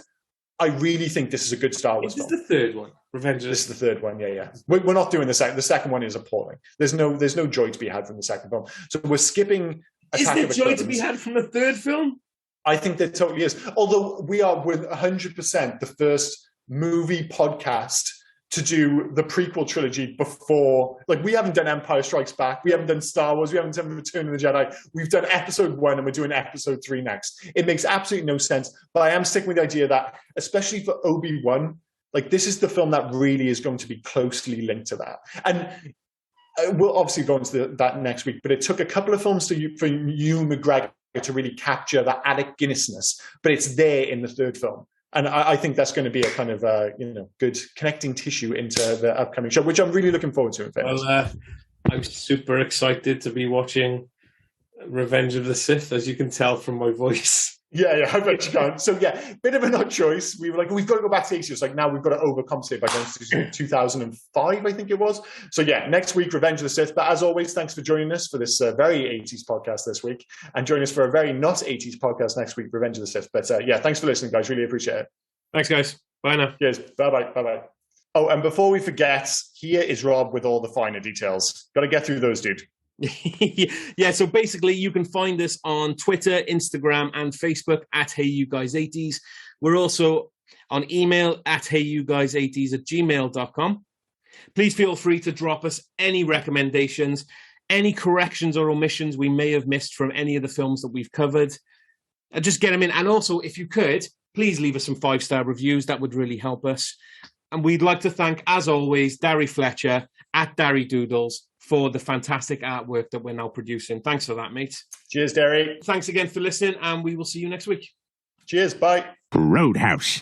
I really think this is a good Star Wars film. This is the third one. Revenge. This is the third one, yeah. We're not doing the second. The second one is appalling. There's no joy to be had from the second film. So we're skipping Attack Is of the there joy Clones. to be had from the third film? I think there totally is. Although we are with 100% the first movie podcast to do the prequel trilogy before. Like, we haven't done Empire Strikes Back. We haven't done Star Wars. We haven't done Return of the Jedi. We've done episode 1 and we're doing episode 3 next. It makes absolutely no sense. But I am sticking with the idea that, especially for Obi-Wan, like, this is the film that really is going to be closely linked to that. And we'll obviously go into that next week, but it took a couple of films for Ewan McGregor to really capture that Alec Guinnessness, but it's there in the third film. And I think that's going to be a kind of good connecting tissue into the upcoming show, which I'm really looking forward to. Well, I'm super excited to be watching Revenge of the Sith, as you can tell from my voice. Yeah, I bet you can. So yeah, bit of an odd choice. We were like, we've got to go back to the 80s. It's like, now we've got to overcompensate by going to 2005, I think it was. So yeah, next week, Revenge of the Sith. But as always, thanks for joining us for this very 80s podcast this week, and join us for a very not 80s podcast next week, Revenge of the Sith. But yeah, thanks for listening, guys. Really appreciate it. Thanks, guys. Bye now. Cheers. Bye-bye. Oh, and before we forget, here is Rob with all the finer details. Got to get through those, dude. Yeah, so basically you can find us on Twitter, Instagram, and Facebook at Hey You Guys 80s. We're also on email at heyyouguys80s@gmail.com. Please feel free to drop us any recommendations, any corrections or omissions we may have missed from any of the films that we've covered. Just get them in. And also, if you could, please leave us some 5-star reviews. That would really help us. And we'd like to thank, as always, Darry Fletcher at Darry Doodles for the fantastic artwork that we're now producing. Thanks for that, mate. Cheers, Darry. Thanks again for listening, and we will see you next week. Cheers. Bye. Roadhouse.